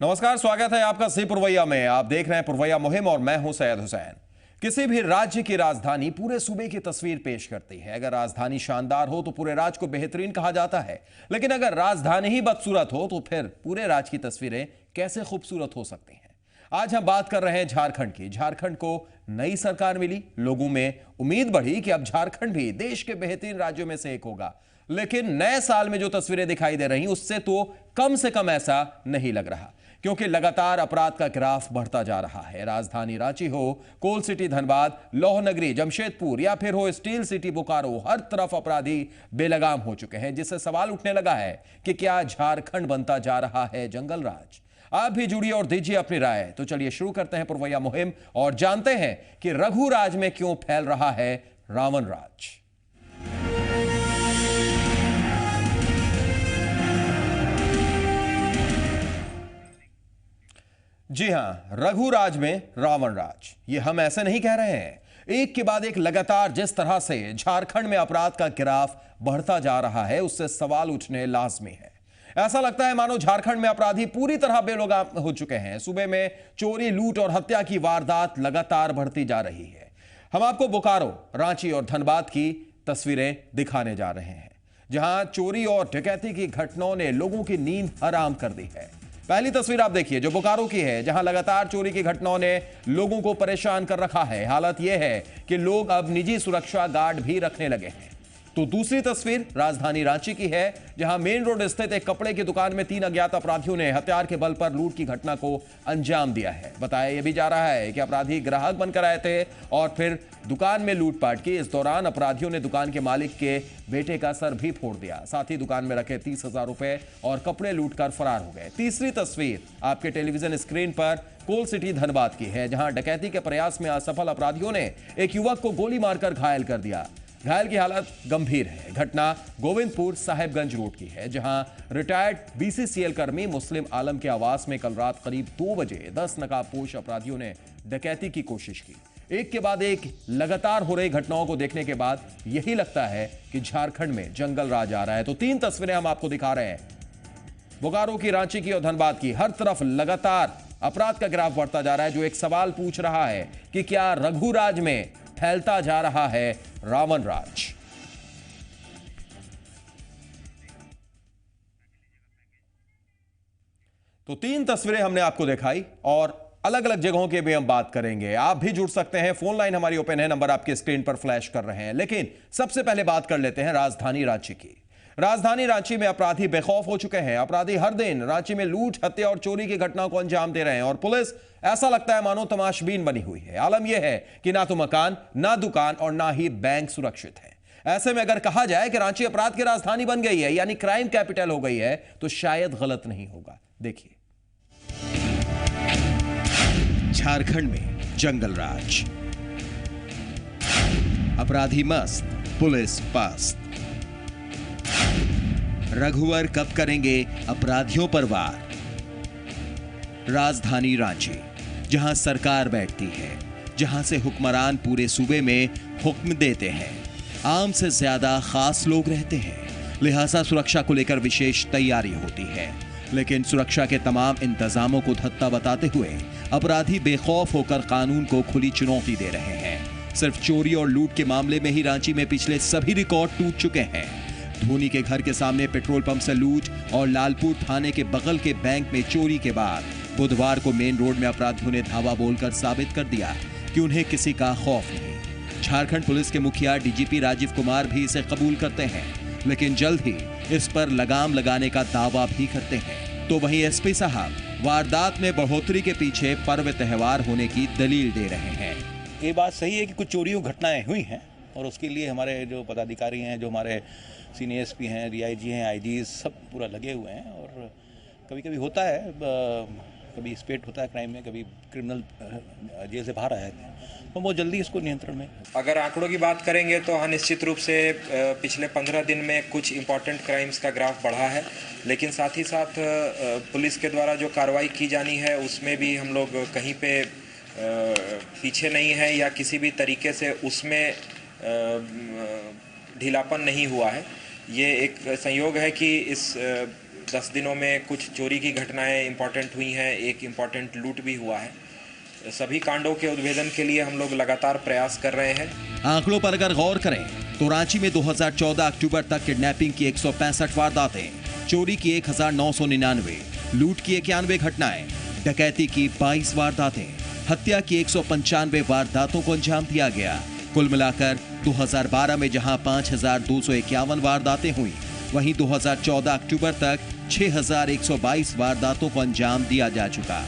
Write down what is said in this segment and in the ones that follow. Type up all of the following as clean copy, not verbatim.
नमस्कार, स्वागत है आपका सी पुरवैया में। आप देख रहे हैं पुरवैया मुहिम और मैं हूं सैयद हुसैन। किसी भी राज्य की राजधानी पूरे सूबे की तस्वीर पेश करती है। अगर राजधानी शानदार हो तो पूरे राज्य को बेहतरीन कहा जाता है, लेकिन अगर राजधानी ही बदसूरत हो तो फिर पूरे राज्य की तस्वीरें कैसे खूबसूरत हो सकती हैं। आज हम बात कर रहे हैं झारखंड की। झारखंड को नई सरकार मिली, लोगों में उम्मीद बढ़ी कि अब झारखंड भी देश के बेहतरीन राज्यों में से एक होगा। लेकिन नए साल में जो तस्वीरें दिखाई दे रही उससे तो कम से कम ऐसा नहीं लग रहा, क्योंकि लगातार अपराध का ग्राफ बढ़ता जा रहा है। राजधानी रांची हो, कोल सिटी धनबाद, लौह नगरी जमशेदपुर या फिर हो स्टील सिटी बोकारो, हर तरफ अपराधी बेलगाम हो चुके हैं, जिससे सवाल उठने लगा है कि क्या झारखंड बनता जा रहा है जंगल राज। आप भी जुड़िए और दीजिए अपनी राय। तो चलिए शुरू करते हैं पुरवैया मुहिम और जानते हैं कि रघु राज में क्यों फैल रहा है रावण राज। जी हां, रघु राज में रावण राज, ये हम ऐसे नहीं कह रहे हैं। एक के बाद एक लगातार जिस तरह से झारखंड में अपराध का ग्राफ बढ़ता जा रहा है, उससे सवाल उठने लाजमी है। ऐसा लगता है मानो झारखंड में अपराधी पूरी तरह बेलगाम हो चुके हैं। सूबे में चोरी, लूट और हत्या की वारदात लगातार बढ़ती जा रही है। हम आपको बोकारो, रांची और धनबाद की तस्वीरें दिखाने जा रहे हैं, जहां चोरी और डकैती की घटनाओं ने लोगों की नींद हराम कर दी है। पहली तस्वीर आप देखिए जो बोकारो की है, जहां लगातार चोरी की घटनाओं ने लोगों को परेशान कर रखा है। हालत यह है कि लोग अब निजी सुरक्षा गार्ड भी रखने लगे हैं। तो दूसरी तस्वीर राजधानी रांची की है, जहां मेन रोड स्थित एक कपड़े की दुकान में 3 अज्ञात अपराधियों ने हथियार के बल पर लूट की घटना को अंजाम दिया है। बताया यह भी जा रहा है कि अपराधी ग्राहक बनकर आए थे और फिर दुकान में लूटपाट की। इस दौरान अपराधियों ने दुकान के मालिक के बेटे का सर भी फोड़ दिया। साथ ही दुकान में रखे 30,000 रुपए और कपड़े लूटकर फरार हो गए। तीसरी तस्वीर आपके टेलीविजन स्क्रीन पर कोल सिटी धनबाद की है, जहां डकैती के प्रयास में असफल अपराधियों ने एक युवक को गोली मारकर घायल कर दिया। घायल की हालत गंभीर है। घटना गोविंदपुर साहेबगंज रोड की है, जहां रिटायर्ड बीसीसीएल कर्मी मुस्लिम आलम के आवास में कल रात करीब 2 बजे 10 नकाबपोश अपराधियों ने डकैती की कोशिश की। एक के बाद एक लगातार हो रही घटनाओं को देखने के बाद यही लगता है कि झारखंड में जंगल राज आ रहा है। तो 3 तस्वीरें हम आपको दिखा रहे हैं, बोकारो की, रांची की और धनबाद की। हर तरफ लगातार अपराध का ग्राफ बढ़ता जा रहा है, जो एक सवाल पूछ रहा है कि क्या रघु राज में फैलता जा रहा है रावण राज। तो 3 तस्वीरें हमने आपको दिखाई और अलग अलग जगहों की भी हम बात करेंगे। आप भी जुड़ सकते हैं, फोन लाइन हमारी ओपन है, नंबर आपके स्क्रीन पर फ्लैश कर रहे हैं। लेकिन सबसे पहले बात कर लेते हैं राजधानी रांची की। राजधानी रांची में अपराधी बेखौफ हो चुके हैं। अपराधी हर दिन रांची में लूट, हत्या और चोरी की घटनाओं को अंजाम दे रहे हैं और पुलिस ऐसा लगता है मानो तमाशबीन बनी हुई है। आलम यह है कि ना तो मकान, ना दुकान और ना ही बैंक सुरक्षित है। ऐसे में अगर कहा जाए कि रांची अपराध की राजधानी बन गई है, यानी क्राइम कैपिटल हो गई है, तो शायद गलत नहीं होगा। देखिए, झारखंड में जंगल राज, अपराधी मस्त, पुलिस पस्त। रघुवर कब करेंगे अपराधियों पर वार। राजधानी रांची, जहां सरकार बैठती है, जहां से हुक्मरान पूरे सूबे में हुक्म देते हैं। आम से ज्यादा खास लोग रहते हैं, लिहाजा सुरक्षा को लेकर विशेष तैयारी होती है। लेकिन सुरक्षा के तमाम इंतजामों को धत्ता बताते हुए अपराधी बेखौफ होकर कानून को खुली चुनौती दे रहे हैं। सिर्फ चोरी और लूट के मामले में ही रांची में पिछले सभी रिकॉर्ड टूट चुके हैं। धोनी के घर के सामने पेट्रोल पंप से लूट और लालपुर थाने के बगल के बैंक में चोरी के बाद बुधवार को मेन रोड में अपराधियों ने धावा बोलकर साबित कर दिया कि उन्हें किसी का खौफ नहीं। झारखंड पुलिस के मुखिया डीजीपी राजीव कुमार भी इसे कबूल करते हैं, लेकिन जल्द ही इस पर लगाम लगाने का दावा भी करते हैं। तो वहीं एसपी साहब वारदात में बढ़ोतरी के पीछे पर्व त्योहार होने की दलील दे रहे हैं। ये बात सही है कि कुछ चोरियों घटनाएं हुई हैं और उसके लिए हमारे जो पदाधिकारी हैं, जो हमारे सीनियर एसपी हैं, डीआईजी हैं, आईजी, सब पूरा लगे हुए हैं। और कभी कभी होता है, कभी स्पेट होता है क्राइम में, कभी क्रिमिनल जेल से बाहर आया है, तो बहुत जल्दी इसको नियंत्रण में। अगर आंकड़ों की बात करेंगे तो हाँ, निश्चित रूप से पिछले 15 दिन में कुछ इम्पॉर्टेंट क्राइम्स का ग्राफ बढ़ा है। लेकिन साथ ही साथ पुलिस के द्वारा जो कार्रवाई की जानी है उसमें भी हम लोग कहीं पे पीछे नहीं है या किसी भी तरीके से उसमें ढीलापन नहीं हुआ है। ये एक संयोग है कि इस 10 दिनों में कुछ चोरी की घटनाएं इम्पोर्टेंट हुई हैं, एक इम्पोर्टेंट लूट भी हुआ है। सभी कांडों के उद्भेदन के लिए हम लोग लगातार प्रयास कर रहे हैं। आंकड़ों पर अगर गौर करें तो रांची में 2014 अक्टूबर तक किडनैपिंग की 165 वारदातें, चोरी की 1999, लूट की 91 घटनाएं, डकैती की 22 वारदातें, हत्या की 195 वारदातों को अंजाम दिया गया। कुल मिलाकर 2012 में जहां 5251 वारदातें हुई, वहीं 2014 अक्टूबर तक 6122 वारदातों को अंजाम दिया जा चुका।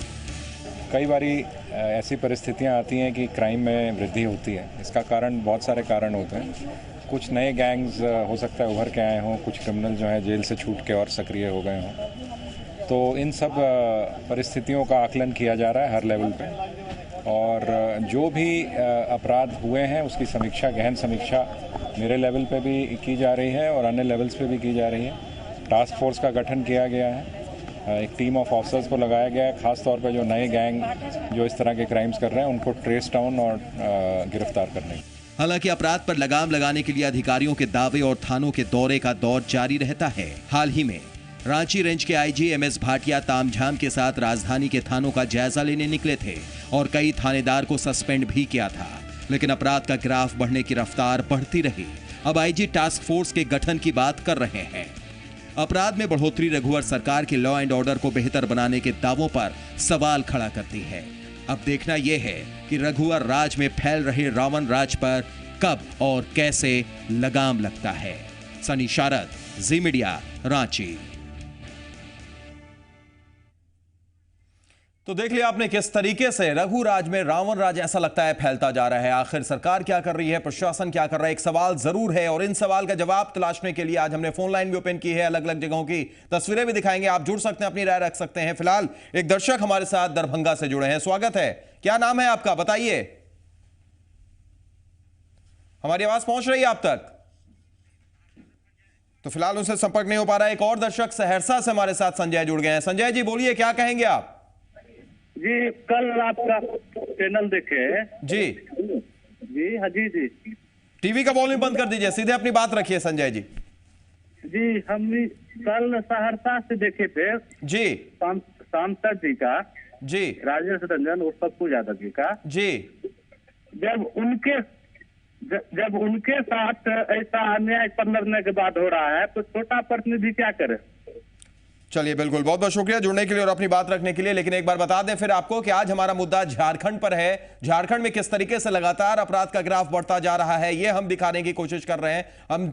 कई बारी ऐसी परिस्थितियां आती हैं कि क्राइम में वृद्धि होती है। इसका कारण बहुत सारे कारण होते हैं। कुछ नए गैंग्स हो सकता है उभर के आए हों, कुछ क्रिमिनल जो हैं जेल से छूट के और सक्रिय हो गए हों। तो इन सब परिस्थितियों का आकलन किया जा रहा है हर लेवल पे, और जो भी अपराध हुए हैं उसकी समीक्षा, गहन समीक्षा मेरे लेवल पे भी की जा रही है और अन्य लेवल्स पे भी की जा रही है। टास्क फोर्स का गठन किया गया है, एक टीम ऑफ ऑफिसर्स को लगाया गया है, खास तौर पे जो नए गैंग जो इस तरह के क्राइम्स कर रहे हैं उनको ट्रेस डाउन और गिरफ्तार करने। हालांकि अपराध पर लगाम लगाने के लिए अधिकारियों के दावे और थानों के दौरे का दौर जारी रहता है। हाल ही में रांची रेंज के आईजी एमएस भाटिया तामझाम के साथ राजधानी के थानों का जायजा लेने निकले थे और कई थानेदार को सस्पेंड भी किया था, लेकिन अपराध का ग्राफ बढ़ने की रफ्तार बढ़ती रही। अब आईजी टास्क फोर्स के गठन की बात कर रहे हैं। अपराध में बढ़ोतरी रघुवर सरकार के लॉ एंड ऑर्डर को बेहतर बनाने के दावों पर सवाल खड़ा करती है। अब देखना यह है कि रघुवर राज में फैल रहे रावण राज पर कब और कैसे लगाम लगता है। सनी शारद, जी मीडिया, रांची। तो देख लिया आपने किस तरीके से रघु राज में रावण राज ऐसा लगता है फैलता जा रहा है। आखिर सरकार क्या कर रही है, प्रशासन क्या कर रहा है, एक सवाल जरूर है और इन सवाल का जवाब तलाशने के लिए आज हमने फोन लाइन भी ओपन की है। अलग अलग जगहों की तस्वीरें भी दिखाएंगे, आप जुड़ सकते हैं, अपनी राय रख सकते हैं। फिलहाल एक दर्शक हमारे साथ दरभंगा से जुड़े हैं, स्वागत है। क्या नाम है आपका, बताइए। हमारी आवाज पहुंच रही है आप तक? तो फिलहाल उनसे संपर्क नहीं हो पा रहा है। एक और दर्शक सहरसा से हमारे साथ संजय जुड़ गए हैं। संजय जी बोलिए, क्या कहेंगे आप? जी, कल आपका चैनल देखे जी जी। हाँ जी जी। टीवी का वॉल्यूम बंद कर दीजिए, सीधे अपनी बात रखिए संजय जी। जी, हम कल सहरसा से देखे थे जी। सांसद जी का, जी राजेश रंजन और पप्पू यादव जी का। जी। जब उनके साथ ऐसा अन्याय 15 दिन के बाद हो रहा है तो छोटा प्रतिनिधि क्या करे। चलिए, बिल्कुल, बहुत बहुत शुक्रिया जुड़ने के लिए और अपनी बात रखने के लिए। लेकिन एक बार बता दें फिर आपको कि आज हमारा मुद्दा झारखंड पर है। झारखंड में किस तरीके से लगातार अपराध का ग्राफ बढ़ता जा रहा है, यह हम दिखाने की कोशिश कर रहे हैं। हम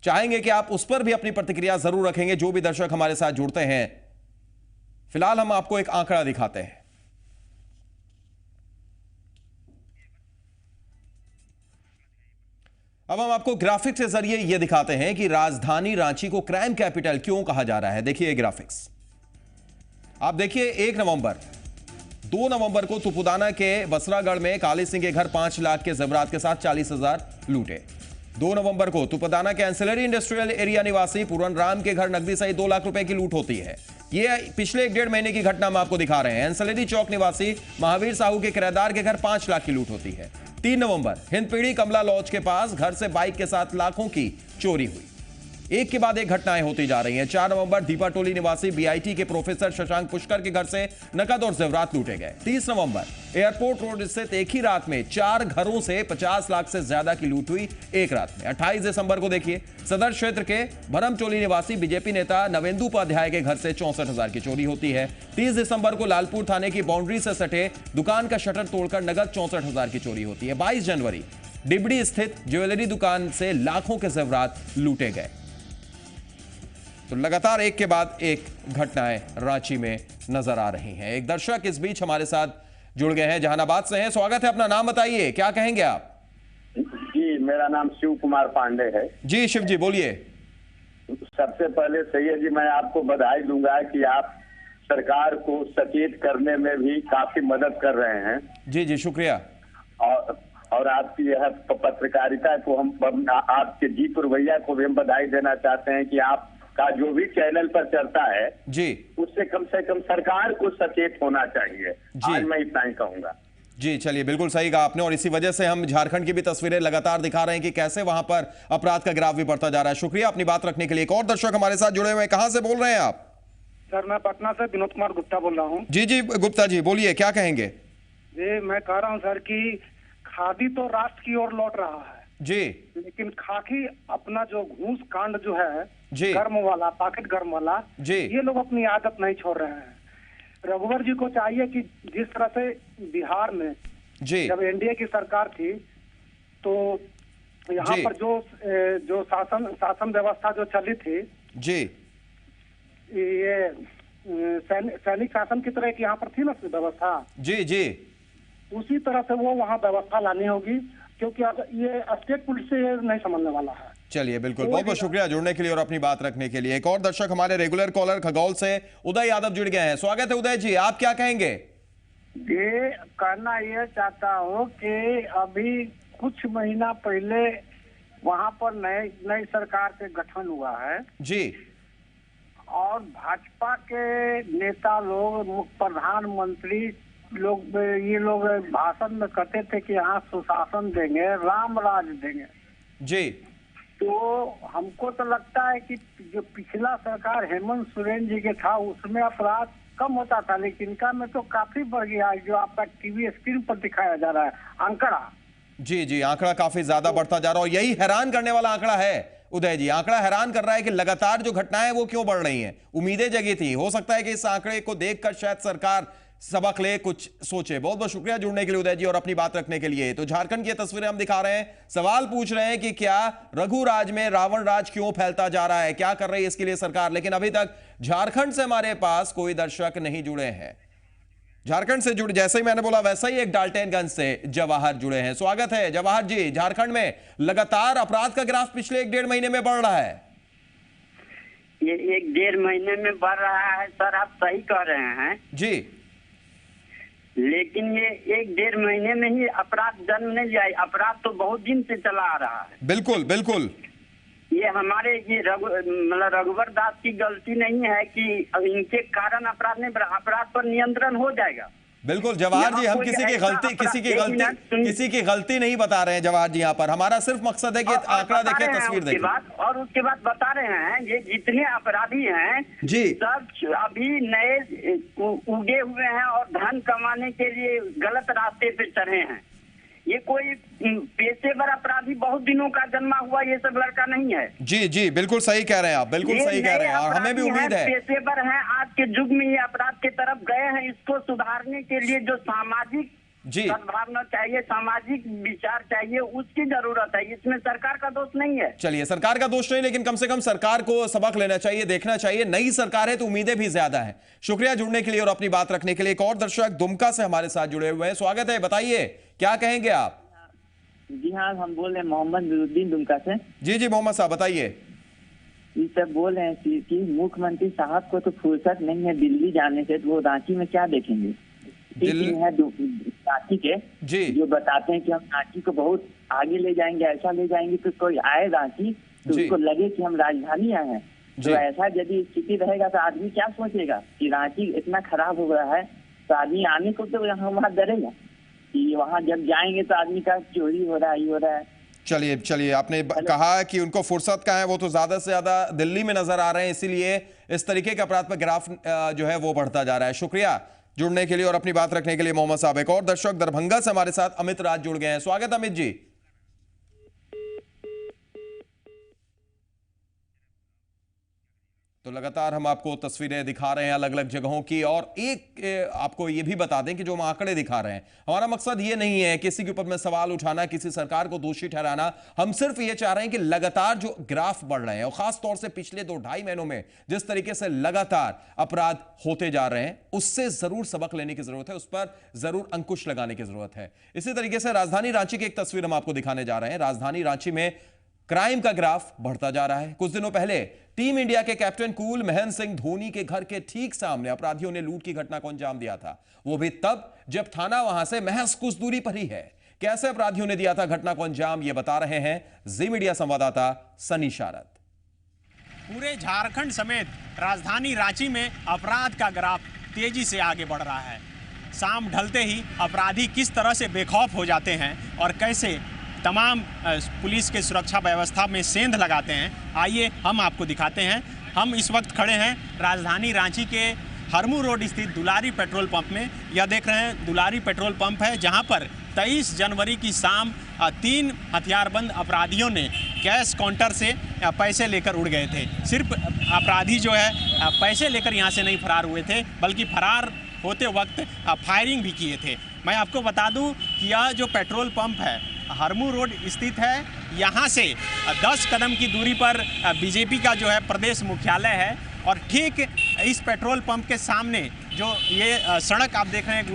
चाहेंगे कि आप उस पर भी अपनी प्रतिक्रिया जरूर रखेंगे, जो भी दर्शक हमारे साथ जुड़ते हैं। फिलहाल हम आपको एक आंकड़ा दिखाते हैं। अब हम आपको ग्राफिक्स के जरिए यह दिखाते हैं कि राजधानी रांची को क्राइम कैपिटल क्यों कहा जा रहा है। देखिए ग्राफिक्स, आप देखिए 1 नवंबर, 2 नवंबर को तुपुदाना के बसरागढ़ में काली सिंह के घर 5 लाख के जेवरात के साथ 40,000 लूटे। 2 नवंबर को तुपुदाना के एंसिलरी इंडस्ट्रियल एरिया निवासी पूरन राम के घर नकदी सहित 2 लाख रुपए की लूट होती है। यह पिछले 1.5 महीने की घटना हम आपको दिखा रहे हैं। एंसिलरी चौक निवासी महावीर साहू के किराएदार के घर 5 लाख की लूट होती है। 3 नवंबर हिंदपीढ़ी कमला लॉज के पास घर से बाइक के साथ लाखों की चोरी हुई। एक के बाद एक घटनाएं होती जा रही हैं। 4 नवंबर दीपाटोली निवासी बीआईटी के प्रोफेसर शशांक पुष्कर के घर से नकद और जेवरात लूटे गए। 30 नवंबर एयरपोर्ट रोड स्थित एक ही रात में 4 घरों से 50 लाख से ज्यादा की लूट हुई एक रात में। 28 दिसंबर को देखिए सदर क्षेत्र के भरमचोली निवासी बीजेपी नेता नवेंदु उपाध्याय के घर से 64,000 की चोरी होती है। 30 दिसंबर को लालपुर थाने की बाउंड्री से सटे दुकान का शटर तोड़कर नगद 64,000 की चोरी होती है। 22 जनवरी डिबड़ी स्थित ज्वेलरी दुकान से लाखों के जेवरात लूटे गए। तो लगातार एक के बाद एक घटनाएं रांची में नजर आ रही हैं। एक दर्शक इस बीच हमारे साथ जुड़ गए हैं, जहानाबाद से हैं। स्वागत है, अपना नाम बताइए, क्या कहेंगे आप? जी, मेरा नाम शिव कुमार पांडे है। जी शिव जी बोलिए। सबसे पहले सैयद जी मैं आपको बधाई दूंगा कि आप सरकार को सचेत करने में भी काफी मदद कर रहे हैं। जी जी शुक्रिया। और आपकी यह पत्रकारिता को हम आपके जीत रवैया को भी हम बधाई देना चाहते हैं कि आप का जो भी चैनल पर चलता है जी, उससे कम से कम सरकार को सचेत होना चाहिए। आज मैं इतना ही कहूंगा। जी चलिए, बिल्कुल सही कहा आपने और इसी वजह से हम झारखंड की भी तस्वीरें लगातार दिखा रहे हैं कि कैसे वहां पर अपराध का ग्राफ भी बढ़ता जा रहा है। शुक्रिया अपनी बात रखने के लिए। एक और दर्शक हमारे साथ जुड़े हुए हैं, कहां से बोल रहे हैं आप? सर मैं पटना से विनोद कुमार गुप्ता बोल रहा हूँ। जी जी गुप्ता जी बोलिए, क्या कहेंगे? जी मैं कह रहा हूँ सर कि खादी तो राष्ट्र की ओर लौट रहा है जी लेकिन खाकी अपना जो घूस कांड जो है जी गर्म वाला, पॉकेट गर्म वाला, जी ये लोग अपनी आदत नहीं छोड़ रहे हैं। रघुवर जी को चाहिए कि जिस तरह से बिहार में जी जब एनडीए की सरकार थी तो यहाँ जी। पर जो शासन व्यवस्था जो चली थी, जी ये सैनिक शासन की तरह की यहाँ पर थी ना व्यवस्था, जी जी उसी तरह से वो वहाँ व्यवस्था लानी होगी, क्योंकि ये स्टेट पुलिस से ये नहीं समझने वाला है। चलिए बिल्कुल, बहुत बहुत शुक्रिया जुड़ने के लिए और अपनी बात रखने के लिए। एक और दर्शक हमारे रेगुलर कॉलर खगौल से उदय यादव जुड़ गए हैं। स्वागत है उदय जी, आप क्या कहेंगे? ये कहना ये चाहता हूँ कि अभी कुछ महीना पहले वहाँ पर नई सरकार के गठन हुआ है जी और भाजपा के नेता लोग, प्रधानमंत्री लोग, ये लोग भाषण में कहते थे कि यहाँ सुशासन देंगे, राम राज देंगे। जी तो हमको तो लगता है कि जो पिछला सरकार हेमंत सोरेन जी के था उसमें अपराध कम होता था, लेकिन इनका में तो काफी बढ़ गया है। जो आपका टीवी स्क्रीन पर दिखाया जा रहा है आंकड़ा, जी जी आंकड़ा काफी ज्यादा बढ़ता जा रहा है और यही हैरान करने वाला आंकड़ा है उदय जी। आंकड़ा हैरान कर रहा है कि लगातार जो घटनाएं वो क्यों बढ़ रही हैं। उम्मीदें जगी थी, हो सकता है कि इस आंकड़े को देखकर शायद सरकार सबक ले, कुछ सोचे। बहुत बहुत शुक्रिया जुड़ने के लिए उदय जी और अपनी बात रखने के लिए। तो झारखंड की तस्वीरें हम दिखा रहे हैं, सवाल पूछ रहे हैं कि क्या रघु राज में रावण राज क्यों फैलता जा रहा है, क्या कर रही है इसके लिए सरकार। लेकिन अभी तक झारखंड से हमारे पास कोई दर्शक नहीं जुड़े हैं। झारखंड से जुड़, जैसे ही मैंने बोला वैसा ही एक डाल्टनगंज से जवाहर जुड़े हैं। स्वागत है जवाहर जी। झारखंड में लगातार अपराध का ग्राफ पिछले 1-1.5 महीने में बढ़ रहा है। ये 1-1.5 महीने में बढ़ रहा है सर, आप सही कह रहे हैं जी, लेकिन ये 1-1.5 महीने में ही अपराध जन्म नहीं लिया। अपराध तो बहुत दिन से चला आ रहा है। बिल्कुल बिल्कुल, ये हमारे ये मतलब रघुवर दास की गलती नहीं है कि इनके कारण अपराध नहीं, अपराध पर नियंत्रण हो जाएगा। बिल्कुल जवाहर जी, हम किसी की गलती नहीं बता रहे हैं जवाहर जी। यहाँ पर हमारा सिर्फ मकसद है कि आंकड़ा देखें, तस्वीर देखें। और उसके बाद बता रहे हैं ये जितने अपराधी हैं जी, सब अभी नए उगे हुए हैं और धन कमाने के लिए गलत रास्ते पे चढ़े हैं। ये कोई पेशेवर अपराधी बहुत दिनों का जन्मा हुआ ये सब लड़का नहीं है। जी जी बिल्कुल सही कह रहे हैं आप, बिल्कुल सही कह रहे हैं और हमें भी उम्मीद है। पेशेवर हैं, आज के युग में ये अपराध की तरफ गए हैं। इसको सुधारने के लिए जो सामाजिक सद्भावना चाहिए, सामाजिक विचार चाहिए, उसकी जरूरत है। इसमें सरकार का दोष नहीं है। चलिए सरकार का दोष नहीं, लेकिन कम से कम सरकार को सबक लेना चाहिए, देखना चाहिए। नई सरकार है तो उम्मीदें भी ज्यादा हैं। शुक्रिया जुड़ने के लिए और अपनी बात रखने के लिए। एक और दर्शक दुमका से हमारे साथ जुड़े हुए हैं। स्वागत है, बताइए क्या कहेंगे आप? जी हाँ, हम बोल रहे हैं मोहम्मद नूरुद्दीन दुमका से। जी जी मोहम्मद साहब बताइए। ये सब बोल रहे हैं कि मुख्यमंत्री साहब को तो फुर्सत नहीं है दिल्ली जाने से, तो वो रांची में क्या देखेंगे? है रांची के जी, जो बताते हैं कि हम रांची को बहुत आगे ले जाएंगे, ऐसा ले जाएंगे कि कोई आए रांची तो उसको लगे कि हम राजधानी आए हैं। तो ऐसा यदि स्थिति रहेगा तो आदमी क्या सोचेगा कि रांची इतना खराब हो रहा है, तो आदमी आने को तो यहाँ वहाँ डरेगा कि वहाँ जब जाएंगे तो आदमी का चोरी हो रहा है, ये हो रहा है। चलिए चलिए, आपने कहा कि उनको फुर्सत का है, वो तो ज्यादा से ज्यादा दिल्ली में नजर आ रहे हैं, इसीलिए इस तरीके के अपराध पर ग्राफ जो है वो बढ़ता जा रहा है। शुक्रिया जुड़ने के लिए और अपनी बात रखने के लिए मोहम्मद साहब। एक और दर्शक दरभंगा से हमारे साथ अमित राज जुड़ गए हैं। स्वागत अमित जी। तो लगातार हम आपको तस्वीरें दिखा रहे हैं अलग अलग जगहों की, और एक आपको ये भी बता दें कि जो हम आंकड़े दिखा रहे हैं, हमारा मकसद ये नहीं है किसी के ऊपर में सवाल उठाना, किसी सरकार को दोषी ठहराना। हम सिर्फ ये चाह रहे हैं कि लगातार जो ग्राफ बढ़ रहे हैं और खास तौर से पिछले 2-2.5 महीनों में जिस तरीके से लगातार अपराध होते जा रहे हैं, उससे जरूर सबक लेने की जरूरत है, उस पर जरूर अंकुश लगाने की जरूरत है। इसी तरीके से राजधानी रांची की एक तस्वीर हम आपको दिखाने जा रहे हैं। राजधानी रांची में क्राइम का ग्राफ बढ़ता जा रहा है। कुछ दिनों पहले टीम इंडिया के कैप्टन कूल महेंद्र सिंह धोनी के घर के ठीक सामने अपराधियों ने लूट की घटना को अंजाम दिया था, वो भी तब जब थाना वहां से महज कुछ दूरी पर ही है। कैसे अपराधियों ने दिया था घटना को अंजाम, ये बता रहे हैं जी मीडिया संवाददाता सनी शारद। पूरे झारखंड समेत राजधानी रांची में अपराध का ग्राफ तेजी से आगे बढ़ रहा है। शाम ढलते ही अपराधी किस तरह से बेखौफ हो जाते हैं और कैसे तमाम पुलिस के सुरक्षा व्यवस्था में सेंध लगाते हैं, आइए हम आपको दिखाते हैं। हम इस वक्त खड़े हैं राजधानी रांची के हरमू रोड स्थित दुलारी पेट्रोल पंप में। यह देख रहे हैं दुलारी पेट्रोल पंप है, जहां पर 23 जनवरी की शाम 3 हथियारबंद अपराधियों ने कैश काउंटर से पैसे लेकर उड़ गए थे। सिर्फ अपराधी जो है पैसे लेकर यहां से नहीं फरार हुए थे, बल्कि फरार होते वक्त फायरिंग भी किए थे। मैं आपको बता दूं कि यह जो पेट्रोल पंप है हरमू रोड स्थित है, यहाँ से 10 कदम की दूरी पर बीजेपी का जो है प्रदेश मुख्यालय है, और ठीक इस पेट्रोल पंप के सामने जो ये सड़क आप देख रहे हैं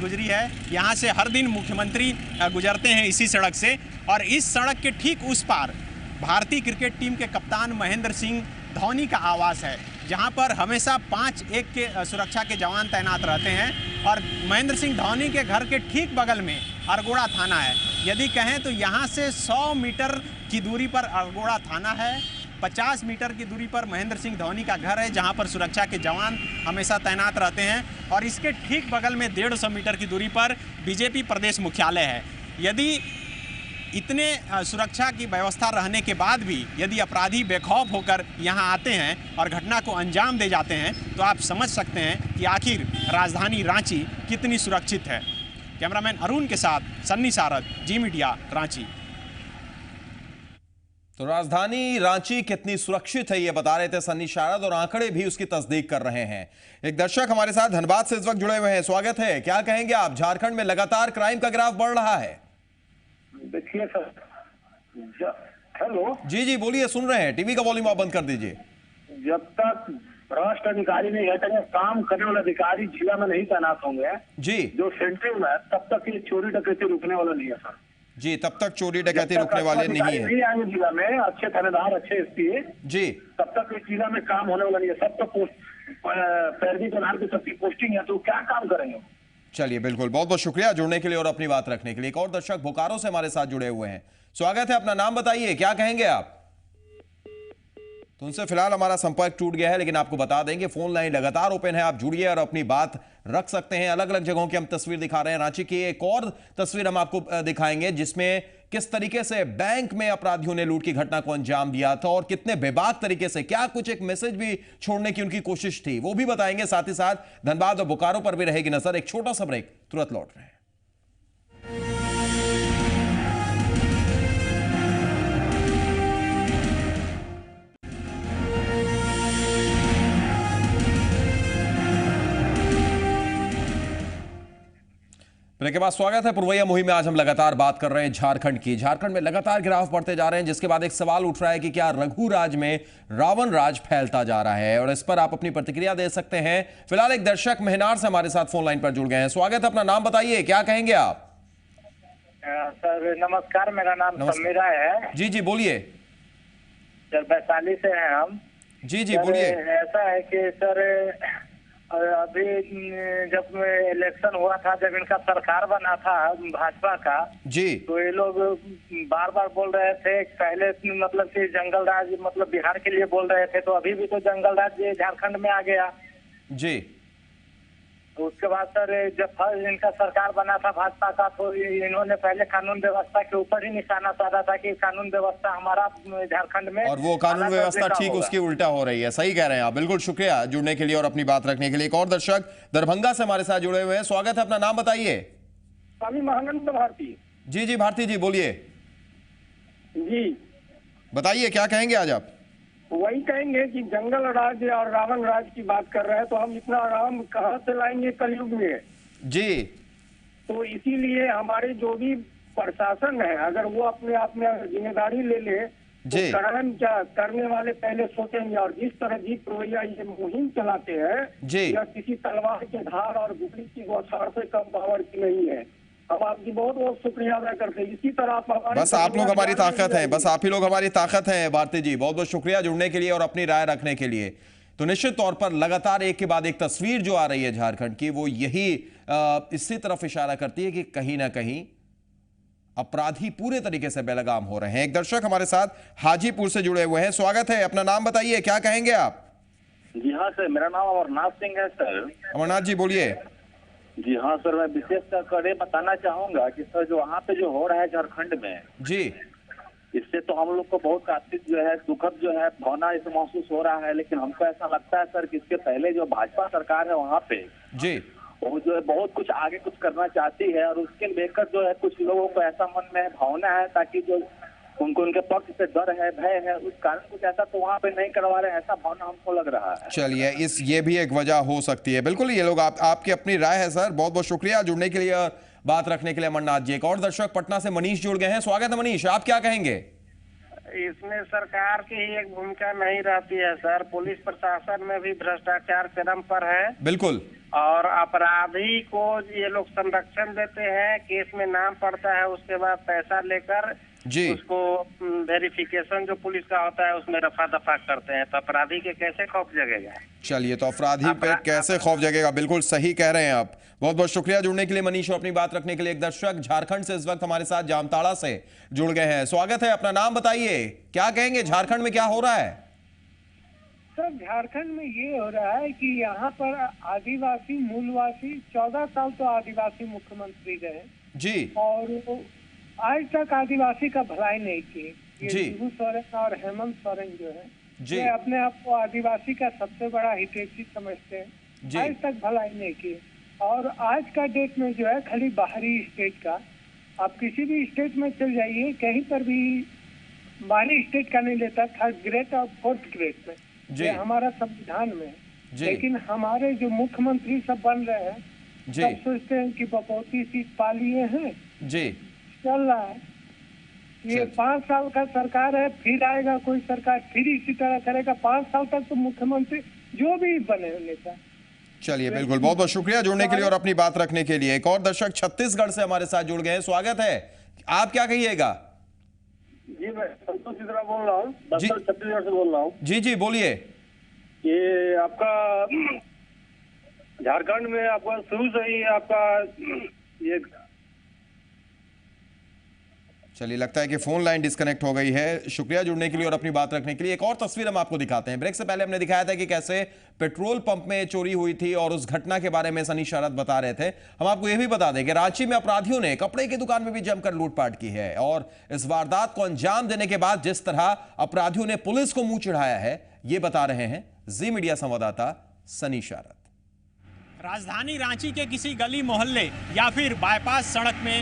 गुजरी है, यहाँ से हर दिन मुख्यमंत्री गुजरते हैं इसी सड़क से। और इस सड़क के ठीक उस पार भारतीय क्रिकेट टीम के कप्तान महेंद्र सिंह धोनी का आवास है, जहां पर हमेशा 5-1 के सुरक्षा के जवान तैनात रहते हैं। और महेंद्र सिंह धोनी के घर के ठीक बगल में अरगोड़ा थाना है। यदि कहें तो यहाँ से 100 मीटर की दूरी पर अरगोड़ा थाना है, 50 मीटर की दूरी पर महेंद्र सिंह धोनी का घर है, जहां पर सुरक्षा के जवान हमेशा तैनात रहते हैं। और इसके ठीक बगल में 150 मीटर की दूरी पर बीजेपी प्रदेश मुख्यालय है। यदि इतने सुरक्षा की व्यवस्था रहने के बाद भी यदि अपराधी बेखौफ होकर यहाँ आते हैं और घटना को अंजाम दे जाते हैं, तो आप समझ सकते हैं कि आखिर राजधानी रांची कितनी सुरक्षित है। कैमरामैन अरुण के साथ सन्नी सारद, जी मीडिया, रांची। तो राजधानी रांची कितनी सुरक्षित है ये बता रहे थे सन्नी शारद, और आंकड़े भी उसकी तस्दीक कर रहे हैं। एक दर्शक हमारे साथ धनबाद से इस वक्त जुड़े हुए हैं, स्वागत है। क्या कहेंगे आप? झारखंड में लगातार क्राइम का ग्राफ बढ़ रहा है। देखिए सर, हेलो जी बोलिए, सुन रहे हैं। टीवी का वॉल्यूम आप बंद कर दीजिए। जब तक भ्रष्ट अधिकारी नहीं हटेंगे, काम करने वाले अधिकारी जिला में नहीं तैनात होंगे जी, जो सेंट्रल में, तब तक ये चोरी डकैती रुकने वाला नहीं है सर जी। तब तक चोरी डकैती रुकने वाले नहीं है। नहीं आएंगे जिला में अच्छे थानेदार, अच्छे एसपी जी, तब तक इस जिला में काम होने वाला नहीं है। सब तो पैरवी के आधार पर सबकी पोस्टिंग है, तो क्या काम करेंगे? चलिए, बिल्कुल, बहुत बहुत शुक्रिया जुड़ने के लिए और अपनी बात रखने के लिए। एक और दर्शक बोकारो से हमारे साथ जुड़े हुए हैं, स्वागत है। अपना नाम बताइए, क्या कहेंगे आप? तो उनसे फिलहाल हमारा संपर्क टूट गया है, लेकिन आपको बता देंगे फोन लाइन लगातार ओपन है, आप जुड़िए और अपनी बात रख सकते हैं। अलग अलग जगहों की हम तस्वीर दिखा रहे हैं। रांची की एक और तस्वीर हम आपको दिखाएंगे, जिसमें किस तरीके से बैंक में अपराधियों ने लूट की घटना को अंजाम दिया था और कितने बेबाक तरीके से, क्या कुछ एक मैसेज भी छोड़ने की उनकी कोशिश थी, वो भी बताएंगे। साथ ही साथ धनबाद और बोकारो पर भी रहेगी नजर। एक छोटा सा ब्रेक, तुरंत लौट रहे हैं। ब्रेक के बाद स्वागत है। पुरवैया मुहिम में आज हम लगातार बात कर रहे हैं झारखंड की। झारखंड में लगातार गिराव बढ़ते जा रहे हैं, जिसके बाद एक सवाल उठ रहा है कि क्या रघु राज में रावण राज फैलता जा रहा है, और इस पर आप अपनी प्रतिक्रिया दे सकते हैं। फिलहाल एक दर्शक मेहनार से हमारे साथ फोन लाइन पर जुड़ गए हैं, स्वागत है। अपना नाम बताइए, क्या कहेंगे आप? सर नमस्कार, मेरा नाम समीरा है। जी बोलिए। सर वैशाली से हैं हम। जी बोलिए। ऐसा है कि सर अभी जब इलेक्शन हुआ था, जब इनका सरकार बना था भाजपा का जी, तो ये लोग बार बार बोल रहे थे, पहले मतलब कि जंगल राज मतलब बिहार के लिए बोल रहे थे, तो अभी भी तो जंगल राज झारखंड में आ गया जी। तो उसके बाद सर जब इनका सरकार बना था भाजपा का, तो इन्होंने पहले कानून व्यवस्था के ऊपर ही निशाना साधा था कि कानून व्यवस्था हमारा झारखंड में, और वो कानून व्यवस्था ठीक उसकी उल्टा हो रही है। सही कह रहे हैं आप, बिल्कुल शुक्रिया जुड़ने के लिए और अपनी बात रखने के लिए। एक और दर्शक दरभंगा से हमारे साथ जुड़े हुए हैं, स्वागत है। अपना नाम बताइए। स्वामी महानंद भारती। जी भारती जी बोलिए। जी बताइए, क्या कहेंगे आज आप? वही कहेंगे कि जंगल राज और रावण राज की बात कर रहे हैं, तो हम इतना आराम कहाँ से लाएंगे कलयुग में जी। तो इसीलिए हमारे जो भी प्रशासन है, अगर वो अपने आप में जिम्मेदारी ले ले तो क्राइम क्या करने वाले पहले सोचेंगे। और जिस तरह जी पुरवैया ये मुहिम चलाते हैं जी, यह किसी तलवार के धार और बिजली की बौछार से कम पावर की नहीं है। हम आपकी बहुत बहुत शुक्रिया अदा करते हैं। इसी तरह आप हमारे, बस आप लोग हमारी ताकत है, बस आप ही लोग हमारी ताकत है। भारती जी बहुत बहुत शुक्रिया जुड़ने के लिए और अपनी राय रखने के लिए। तो निश्चित तौर पर लगातार एक के बाद एक तस्वीर जो आ रही है झारखंड की, वो यही इसी तरफ इशारा करती है कि कहीं ना कहीं अपराधी पूरे तरीके से बेलगाम हो रहे हैं। एक दर्शक हमारे साथ हाजीपुर से जुड़े हुए हैं, स्वागत है। अपना नाम बताइए, क्या कहेंगे आप? जी हाँ सर, मेरा नाम अमरनाथ सिंह है सर। अमरनाथ जी बोलिए। जी हाँ सर, मैं विशेष कर बताना चाहूंगा कि सर जो वहाँ पे जो हो रहा है झारखंड में जी, इससे तो हम लोग को बहुत काफी जो है दुखद जो है भावना इसे महसूस हो रहा है। लेकिन हमको ऐसा लगता है सर कि इसके पहले जो भाजपा सरकार है वहाँ पे जी वो जो है बहुत कुछ आगे कुछ करना चाहती है, और उसके लेकर जो है कुछ लोगों को ऐसा मन में भावना है ताकि जो उनको उनके पक्ष से डर है, भय है, उस कारण कुछ ऐसा तो वहाँ पे नहीं करवा रहे हैं, ऐसा भावना हमको लग रहा है। चलिए, ये भी एक वजह हो सकती है। बिल्कुल, ये लोग आपकी अपनी राय है सर। बहुत बहुत शुक्रिया जुड़ने के लिए और बात रखने के लिए अमरनाथ जी। एक और दर्शक पटना से मनीष जुड़ गए हैं। स्वागत है मनीष, आप क्या कहेंगे? इसमें सरकार की ही एक भूमिका नहीं रहती है सर। पुलिस प्रशासन में भी भ्रष्टाचार चरम पर है। बिल्कुल। और अपराधी को ये लोग संरक्षण देते हैं, केस में नाम पड़ता है, उसके बाद पैसा लेकर जी उसको वेरिफिकेशन जो पुलिस का होता है उसमें रफा दफा करते हैं, तो अपराधी के कैसे खौफ जगेगा? चलिए, तो अपराधी पे कैसे खौफ जगेगा? बिल्कुल सही कह रहे हैं आप। बहुत बहुत शुक्रिया जुड़ने के लिए मनीष और अपनी बात रखने के लिए। एक दर्शक झारखंड से इस वक्त हमारे साथ जामताड़ा से जुड़ गए हैं। स्वागत है, अपना नाम बताइए, क्या कहेंगे झारखंड में क्या हो रहा है? सर, झारखंड में ये हो रहा है कि यहाँ पर आदिवासी मूलवासी 14 साल तो आदिवासी मुख्यमंत्री रहे जी, और आज तक आदिवासी का भलाई नहीं किए। ये शिबू सोरेन और हेमंत सोरेन जो है जी, ये अपने आप को आदिवासी का सबसे बड़ा हितैषी समझते हैं। जी, आज तक भलाई नहीं किए। और आज का डेट में जो है खाली बाहरी स्टेट का, आप किसी भी स्टेट में चल जाइए, कहीं पर भी बाहरी स्टेट का नहीं लेता, थर्ड ग्रेड और फोर्थ ग्रेड में ये हमारा संविधान में। लेकिन हमारे जो मुख्यमंत्री सब बन रहे हैं सब सोचते हैं कि बपौती सीट पा लिए हैं जी, चल रहा है। ये 5 साल का सरकार है, फिर आएगा कोई सरकार, फिर इसी तरह करेगा। 5 साल तक तो मुख्यमंत्री जो भी बने नेता। चलिए, बिल्कुल, बहुत बहुत शुक्रिया जुड़ने के लिए और अपनी बात रखने के लिए। एक और दर्शक छत्तीसगढ़ से हमारे साथ जुड़ गए हैं। स्वागत है, आप क्या कहिएगा? जी, मैं संतोष सिद्रा बोल रहा हूँ, छत्तीसगढ़ से बोल रहा हूँ। जी जी, बोलिए। ये आपका झारखंड में आपका शुरू से ही आपका ये, चलिए, लगता है कि फोन लाइन डिस्कनेक्ट हो गई है। शुक्रिया जुड़ने के लिए और अपनी बात रखने के लिए। एक और तस्वीर हम आपको दिखाते हैं। ब्रेक से पहले हमने दिखाया था कि कैसे पेट्रोल पंप में चोरी हुई थी और उस घटना के बारे में सनी शरद बता रहे थे। हम आपको यह भी बता दें कि रांची में अपराधियों ने कपड़े की दुकान में भी जमकर लूटपाट की है और इस वारदात को अंजाम देने के बाद जिस तरह अपराधियों ने पुलिस को मुंह चिढ़ाया है, ये बता रहे हैं जी मीडिया संवाददाता सनी शरद। राजधानी रांची के किसी गली मोहल्ले या फिर बाईपास सड़क में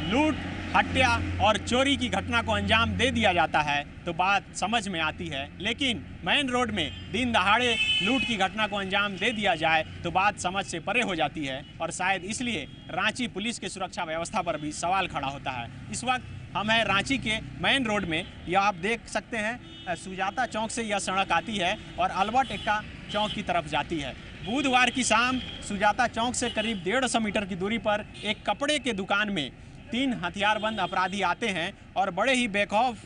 लूट, हत्या और चोरी की घटना को अंजाम दे दिया जाता है तो बात समझ में आती है, लेकिन मेन रोड में दिन दहाड़े लूट की घटना को अंजाम दे दिया जाए तो बात समझ से परे हो जाती है। और शायद इसलिए रांची पुलिस की सुरक्षा व्यवस्था पर भी सवाल खड़ा होता है। इस वक्त हम हैं रांची के मेन रोड में। यह आप देख सकते हैं, सुजाता चौक से यह सड़क आती है और अल्बर्ट एक्का चौक की तरफ जाती है। बुधवार की शाम सुजाता चौक से करीब 150 मीटर की दूरी पर एक कपड़े के दुकान में 3 हथियारबंद अपराधी आते हैं और बड़े ही बेखौफ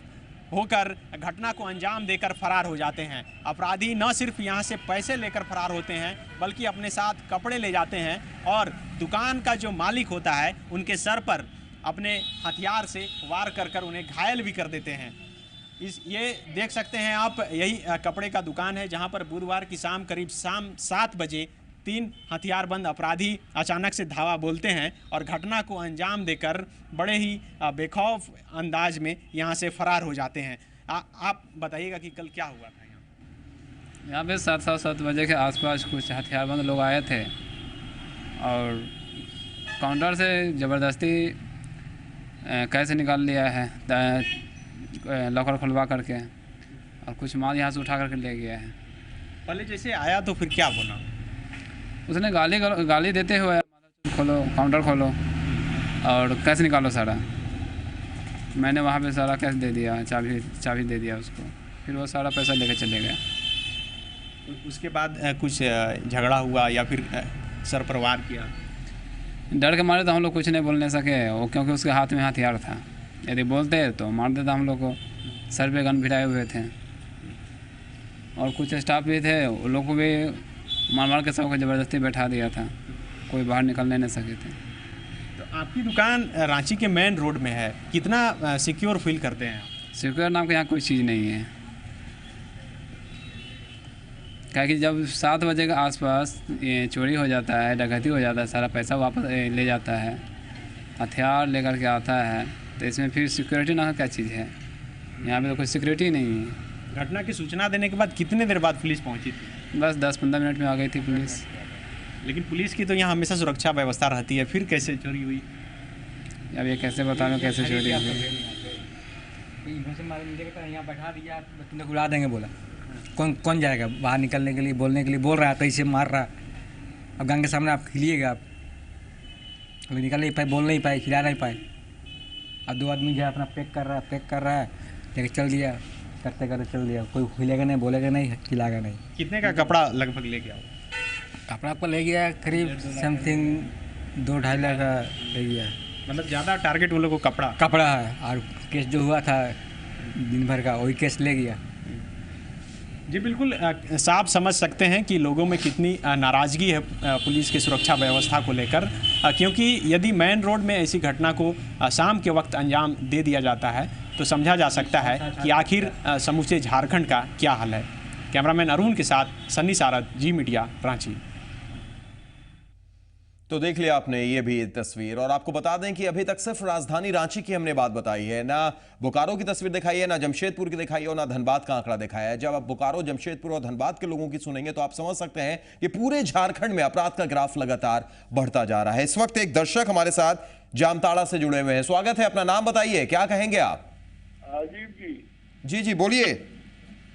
होकर घटना को अंजाम देकर फरार हो जाते हैं। अपराधी न सिर्फ यहां से पैसे लेकर फरार होते हैं बल्कि अपने साथ कपड़े ले जाते हैं और दुकान का जो मालिक होता है उनके सर पर अपने हथियार से वार कर उन्हें घायल भी कर देते हैं। ये देख सकते हैं आप, यही कपड़े का दुकान है जहां पर बुधवार की शाम करीब शाम 7 बजे 3 हथियारबंद अपराधी अचानक से धावा बोलते हैं और घटना को अंजाम देकर बड़े ही बेखौफ अंदाज में यहां से फरार हो जाते हैं। आप बताइएगा कि कल क्या हुआ था यहाँ पे 7 बजे के आसपास कुछ हथियारबंद लोग आए थे और काउंटर से ज़बरदस्ती कैसे निकाल लिया है, लॉकर खुलवा करके, और कुछ माल यहाँ से उठा करके ले गया है। पहले जैसे आया तो फिर क्या बोला? उसने गाली देते हुए खोलो, काउंटर खोलो और कैश निकालो सारा। मैंने वहाँ पे सारा कैश दे दिया, चाबी दे दिया उसको, फिर वो सारा पैसा लेके चले गया। उसके बाद कुछ झगड़ा हुआ या फिर सर पर वार किया? डर के मारे तो हम लोग कुछ नहीं बोल नहीं सके, वो क्योंकि उसके हाथ में हथियार था। यदि बोलते तो मार देता हम लोग को। सर पे गन भिड़ाए हुए थे और कुछ स्टाफ भी थे, वो लोग को भी मार के सबको ज़बरदस्ती बैठा दिया था, कोई बाहर निकलने नहीं सके थे। तो आपकी दुकान रांची के मेन रोड में है, कितना सिक्योर फील करते हैं? सिक्योर नाम का यहाँ कोई चीज़ नहीं है, क्या कि जब 7 बजे के आसपास ये चोरी हो जाता है, डकैती हो जाता है, सारा पैसा वापस ले जाता है, हथियार लेकर के आता है, तो इसमें फिर सिक्योरिटी नाम का क्या चीज़ है? यहाँ पे तो कोई सिक्योरिटी नहीं है। घटना की सूचना देने के बाद कितने देर बाद पुलिस पहुंची थी? बस 10-15 मिनट में आ गई थी पुलिस। लेकिन पुलिस की तो यहाँ हमेशा सुरक्षा व्यवस्था रहती है, फिर कैसे चोरी हुई? अब ये कैसे बताऊँ कैसे चोरी हुई? यहाँ बैठा दिया, तुमने उड़ा देंगे बोला। कौन जाएगा बाहर निकलने के लिए, बोलने के लिए बोल रहा है तो इसे मार रहा। अब गंग के सामने आप खिलिएगा, आप अभी निकल नहीं पाए, बोल नहीं पाए, खिला नहीं पाए। अब 2 आदमी जो है अपना पैक कर रहा है लेके चल दिया, करते करते चल दिया। कोई खिलेगा नहीं, बोलेगा नहीं, खिलाएगा नहीं। कितने का कपड़ा लगभग ले गया? कपड़ा पर ले गया करीब समथिंग 2-2.5 लाख का ले गया। मतलब ज़्यादा टारगेट वो लोग को कपड़ा है, और केस जो हुआ था दिन भर का वही केस ले गया। जी बिल्कुल, साफ समझ सकते हैं कि लोगों में कितनी नाराज़गी है पुलिस की सुरक्षा व्यवस्था को लेकर, क्योंकि यदि मेन रोड में ऐसी घटना को शाम के वक्त अंजाम दे दिया जाता है तो समझा जा सकता है कि आखिर समूचे झारखंड का क्या हाल है। कैमरामैन अरुण के साथ सन्नी सारद, जी मीडिया, रांची। तो देख लिया आपने ये भी तस्वीर, और आपको बता दें कि अभी तक सिर्फ राजधानी रांची की हमने बात बताई है, ना बोकारो की तस्वीर दिखाई है, ना जमशेदपुर की दिखाई है, और ना धनबाद का आंकड़ा दिखाया है। जब आप बोकारो, जमशेदपुर और धनबाद के लोगों की सुनेंगे तो आप समझ सकते हैं कि पूरे झारखंड में अपराध का ग्राफ लगातार बढ़ता जा रहा है। इस वक्त एक दर्शक हमारे साथ जामताड़ा से जुड़े हुए हैं। स्वागत है, अपना नाम बताइए, क्या कहेंगे आप? जी बोलिए।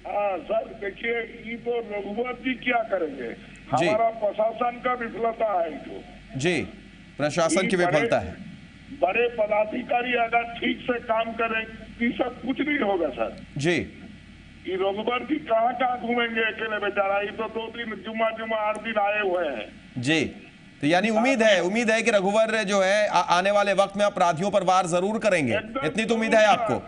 हाँ सर, देखिए ये तो रघुवर जी क्या करेंगे, हमारा प्रशासन का विफलता है जो। जी, प्रशासन की विफलता है। बड़े पदाधिकारी अगर ठीक से काम करें ये सब कुछ नहीं होगा सर। जी, ये रघुवर जी कहाँ घूमेंगे अकेले बेचारा, ये तो 2 दिन जुम्मा 8 दिन आए हुए हैं। जी, तो यानी उम्मीद है कि रघुवर जो है आने वाले वक्त में अपराधियों पर वार जरूर करेंगे, इतनी तो उम्मीद है आपको?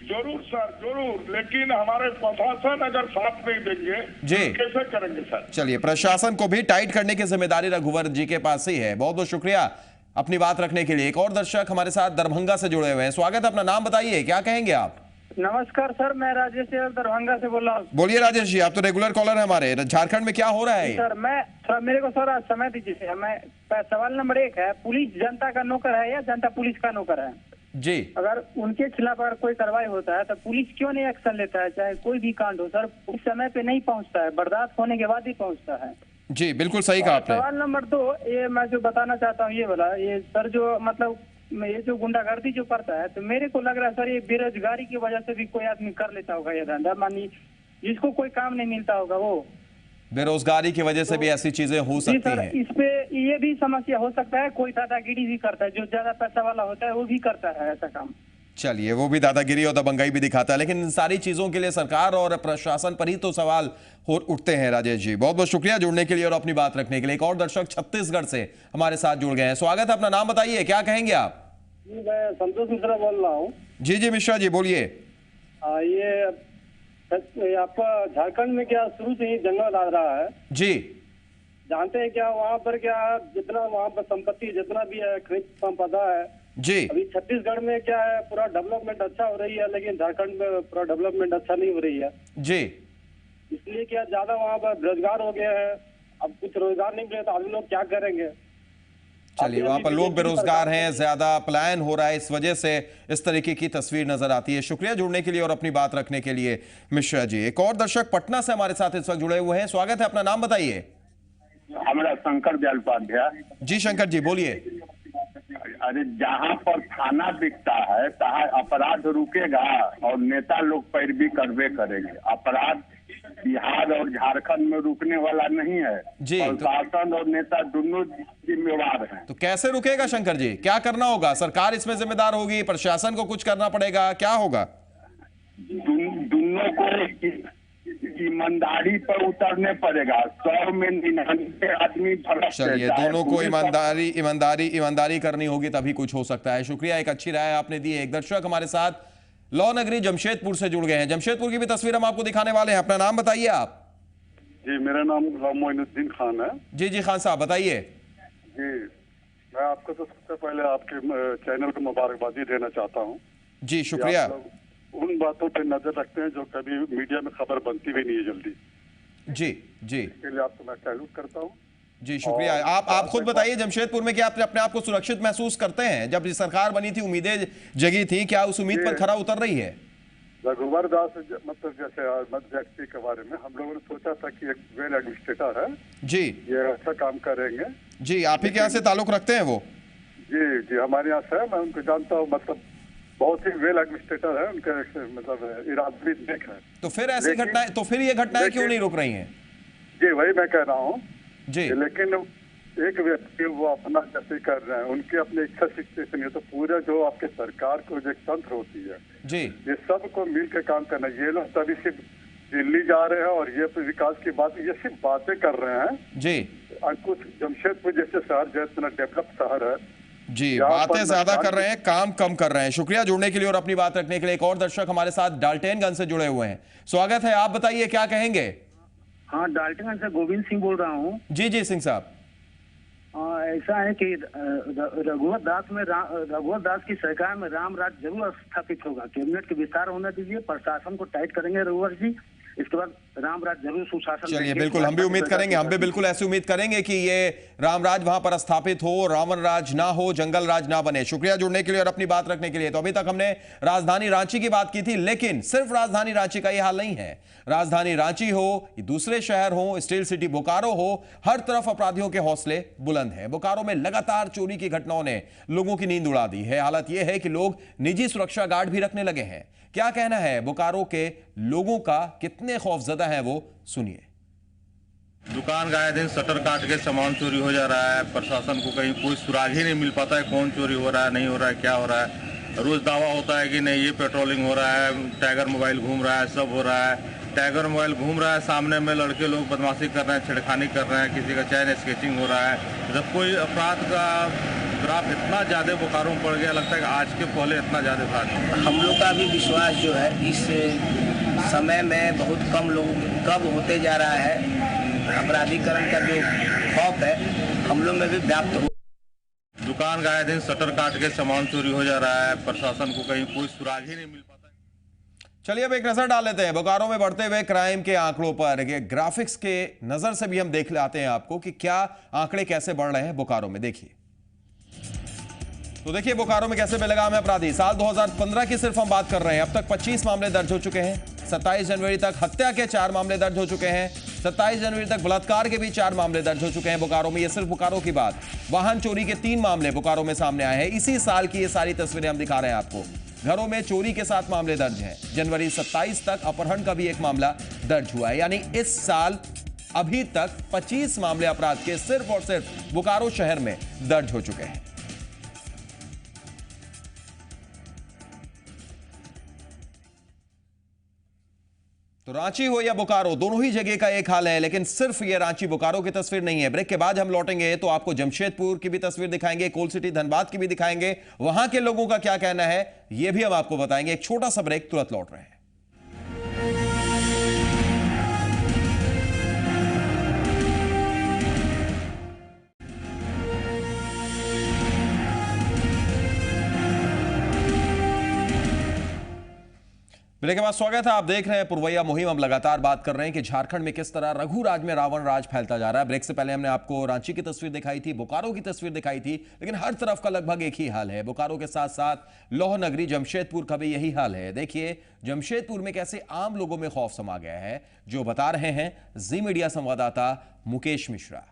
जरूर सर, जरूर, लेकिन हमारे प्रशासन अगर साथ नहीं देंगे जी तो कैसे करेंगे सर? चलिए, प्रशासन को भी टाइट करने की जिम्मेदारी रघुवर जी के पास ही है। बहुत बहुत शुक्रिया अपनी बात रखने के लिए। एक और दर्शक हमारे साथ दरभंगा से जुड़े हुए हैं। स्वागत है, अपना नाम बताइए, क्या कहेंगे आप? नमस्कार सर, मैं राजेश दरभंगा से बोल रहा हूँ। बोलिए राजेश जी, आप तो रेगुलर कॉलर है हमारे। झारखंड में क्या हो रहा है? सर मेरे को सर समय दीजिए। मैं सवाल नंबर 1 है, पुलिस जनता का नौकर है या जनता पुलिस का नौकर है? जी, अगर उनके खिलाफ अगर कोई कार्रवाई होता है तो पुलिस क्यों नहीं एक्शन लेता है? चाहे कोई भी कांड हो सर, उस समय पे नहीं पहुंचता है, बर्दाश्त होने के बाद ही पहुंचता है। जी बिल्कुल सही कहा आपने। सवाल नंबर 2, ये मैं जो बताना चाहता हूँ ये वाला, ये सर जो मतलब ये जो गुंडागर्दी जो करता है, तो मेरे को लग रहा है सर ये बेरोजगारी की वजह से भी कोई आदमी कर लेता होगा ये धंधा। मानिए जिसको कोई काम नहीं मिलता होगा, वो बेरोजगारी की वजह से भी ऐसी चीजें हो सकती हैं। इस पे ये भी समस्या हो सकता है, कोई दादागिरी भी करता है, जो ज्यादा पैसा वाला होता है वो भी करता है ऐसा काम। चलिए, वो भी दादागिरी और दबंगाई भी दिखाता है, लेकिन इन सारी चीजों के लिए सरकार और प्रशासन पर ही तो सवाल उठते हैं। राजेश जी, बहुत बहुत शुक्रिया जुड़ने के लिए और अपनी बात रखने के लिए। एक और दर्शक छत्तीसगढ़ से हमारे साथ जुड़ गए हैं। स्वागत है, अपना नाम बताइए, क्या कहेंगे आप? मैं संतोष मिश्रा बोल रहा हूँ। जी मिश्रा जी बोलिए। ये आपका झारखंड में क्या शुरू से ही जंगल आ रहा है? जी, जानते हैं क्या वहाँ पर क्या जितना वहाँ पर संपत्ति जितना भी है, खनिज संपदा है जी, अभी छत्तीसगढ़ में क्या है, पूरा डेवलपमेंट अच्छा हो रही है, लेकिन झारखंड में पूरा डेवलपमेंट अच्छा नहीं हो रही है जी। इसलिए क्या ज्यादा वहाँ पर बेरोजगार हो गए हैं। अब कुछ रोजगार नहीं मिले तो आदमी लोग क्या करेंगे? चलिए, वहां पर लोग बेरोजगार हैं, ज्यादा पलायन हो रहा है, इस वजह से इस तरीके की तस्वीर नजर आती है। शुक्रिया जुड़ने के लिए और अपनी बात रखने के लिए मिश्रा जी। एक और दर्शक पटना से हमारे साथ इस वक्त जुड़े हुए हैं। स्वागत है, अपना नाम बताइए। हमारा शंकर दयाल उपाध्याय। जी शंकर जी बोलिए। अरे जहाँ पर थाना दिखता है तहाँ अपराध रुकेगा और नेता लोग पैरवी करवे करेंगे। अपराध बिहार और झारखंड में रुकने वाला नहीं है जी, प्रशासन और नेता दोनों जिम्मेवार हैं। तो कैसे रुकेगा शंकर जी? क्या करना होगा? सरकार इसमें जिम्मेदार होगी, प्रशासन को कुछ करना पड़ेगा, क्या होगा? दोनों को ईमानदारी पर उतरने पड़ेगा। 100 में 99 आदमी भ्रष्ट। चलिए, दोनों को ईमानदारी करनी होगी, तभी कुछ हो सकता है। शुक्रिया, एक अच्छी राय आपने दी है। एक दर्शक हमारे साथ लौ नगरी जमशेदपुर से जुड़ गए हैं। जमशेदपुर की भी तस्वीर हम आपको दिखाने वाले हैं। अपना नाम बताइए आप। जी, मेरा नाम मोइनुद्दीन खान है। जी खान साहब बताइए। जी, मैं आपको तो सबसे पहले आपके चैनल को मुबारकबादी देना चाहता हूँ। जी शुक्रिया। उन बातों पे नजर रखते हैं जो कभी मीडिया में खबर बनती भी नहीं है जल्दी। जी इसके लिए आपको मैं सैल्यूट करता हूँ। जी शुक्रिया। आप खुद बताइए, जमशेदपुर में क्या आप अपने आप को सुरक्षित महसूस करते हैं? जब सरकार बनी थी, उम्मीदें जगी थी, क्या उस उम्मीद पर खरा उतर रही है? रघुवर दास मतलब जैसे व्यक्ति के बारे में हम लोगों ने सोचा था कि एक वेल एडमिनिस्ट्रेटर है जी, ये अच्छा काम करेंगे जी। आप ही के यहाँ से ताल्लुक रखते हैं वो? जी जी, हमारे यहाँ से मैं उनको जानता हूँ, मतलब बहुत ही वेल एडमिनिस्ट्रेटर है, उनके मतलब इरादा भी नेक है। तो फिर ऐसी घटनाएं, तो फिर ये घटनाएं क्यों नहीं रुक रही हैं? जी वही मैं कह रहा हूँ जी, लेकिन एक व्यक्ति वो अपना जैसे कर रहे हैं, उनकी अपनी इच्छा शक्ति से नहीं, तो पूरा जो आपके सरकार को जो तंत्र होती है जी, ये सबको मिल के काम करना। ये लोग तभी सिर्फ दिल्ली जा रहे हैं और ये विकास की बात, ये सिर्फ बातें कर रहे हैं जी। कुछ जमशेदपुर जैसे शहर जैसे डेवलप शहर है जी, बातें ज्यादा कर रहे हैं, काम कम कर रहे हैं। शुक्रिया जुड़ने के लिए और अपनी बात रखने के लिए। एक और दर्शक हमारे साथ डाल्टनगंज से जुड़े हुए हैं, स्वागत है। आप बताइए क्या कहेंगे? हाँ, डाल्टनगंज से गोविंद सिंह बोल रहा हूँ। जी जी सिंह साहब। ऐसा है कि रघुवर दास की सरकार में राम राज जरूर स्थापित होगा। कैबिनेट के विस्तार होने दीजिए, प्रशासन को टाइट करेंगे रघुवर जी, इसके बाद राम राज जरूर सुशासन। चलिए बिल्कुल, हम भी उम्मीद करेंगे, हम भी बिल्कुल ऐसी उम्मीद करेंगे कि ये रामराज वहां पर स्थापित हो, रावण राज ना हो, जंगल राज ना बने। शुक्रिया जुड़ने के लिए और अपनी बात रखने के लिए। तो अभी तक हमने राजधानी रांची की बात की थी, लेकिन सिर्फ राजधानी रांची का ये हाल नहीं है। राजधानी रांची हो, दूसरे शहर हो, स्टील सिटी बोकारो हो, हर तरफ अपराधियों के हौसले बुलंद हैं। बोकारो में लगातार चोरी की घटनाओं ने लोगों की नींद उड़ा दी है। हालत यह है कि लोग निजी सुरक्षा गार्ड भी रखने लगे हैं। क्या कहना है बोकारो के लोगों का, कितने खौफजदा है वो सुनिए। दुकान का आए दिन शटर काट के सामान चोरी हो जा रहा है, प्रशासन को कहीं कोई सुराग ही नहीं मिल पाता है कौन चोरी हो रहा है, नहीं हो रहा है, क्या हो रहा है। रोज दावा होता है कि नहीं ये पेट्रोलिंग हो रहा है, टाइगर मोबाइल घूम रहा है, सब हो रहा है। टाइगर मोबाइल घूम रहा है, सामने में लड़के लोग बदमाशी कर रहे हैं, छेड़खानी कर रहे हैं, किसी का चैन स्केचिंग हो रहा है। जब कोई अपराध का ग्राफ इतना ज़्यादा बोकारो में पड़ गया, लगता है कि आज के पहले इतना ज़्यादा था नहीं। हम लोग का भी विश्वास जो है इस समय में बहुत कम लोग कब होते जा रहा है, अपराधीकरण का जो खौफ है हम लोग में भी व्याप्त हो। दुकान का आए दिन शटर काट के सामान चोरी हो जा रहा है, प्रशासन को कहीं कोई सुराग ही नहीं मिल पाता। चलिए अब एक नजर डाल लेते हैं बोकारो में बढ़ते हुए क्राइम के आंकड़ों पर। ग्राफिक्स के नजर से भी हम देख लाते हैं आपको कि क्या आंकड़े कैसे बढ़ रहे हैं बोकारो में। देखिए तो देखिए बोकारो में कैसे बेलगाम है अपराधी। साल 2015 की सिर्फ हम बात कर रहे हैं, अब तक 25 मामले दर्ज हो चुके हैं। 27 जनवरी तक हत्या के 4 मामले दर्ज हो चुके हैं। 27 जनवरी तक बलात्कार के भी 4 मामले दर्ज हो चुके हैं बोकारो में। ये सिर्फ बोकारो की बात। वाहन चोरी के 3 मामले बोकारो में सामने आए हैं। इसी साल की ये सारी तस्वीरें हम दिखा रहे हैं आपको। घरों में चोरी के 7 मामले दर्ज हैं। जनवरी 27 तक अपहरण का भी 1 मामला दर्ज हुआ है। यानी इस साल अभी तक 25 मामले अपराध के सिर्फ और सिर्फ बोकारो शहर में दर्ज हो चुके हैं। तो रांची हो या बोकारो, दोनों ही जगह का एक हाल है, लेकिन सिर्फ ये रांची बोकारो की तस्वीर नहीं है। ब्रेक के बाद हम लौटेंगे तो आपको जमशेदपुर की भी तस्वीर दिखाएंगे, कोल सिटी धनबाद की भी दिखाएंगे। वहां के लोगों का क्या कहना है ये भी हम आपको बताएंगे। एक छोटा सा ब्रेक, तुरंत लौट रहे हैं। ब्रेक के बाद स्वागत है, आप देख रहे हैं पुरवैया मुहिम। हम लगातार बात कर रहे हैं कि झारखंड में किस तरह रघु राज में रावण राज फैलता जा रहा है। ब्रेक से पहले हमने आपको रांची की तस्वीर दिखाई थी, बोकारो की तस्वीर दिखाई थी, लेकिन हर तरफ का लगभग एक ही हाल है। बोकारो के साथ साथ लौह नगरी जमशेदपुर का भी यही हाल है। देखिए जमशेदपुर में कैसे आम लोगों में खौफ समा गया है, जो बता रहे हैं जी मीडिया संवाददाता मुकेश मिश्रा।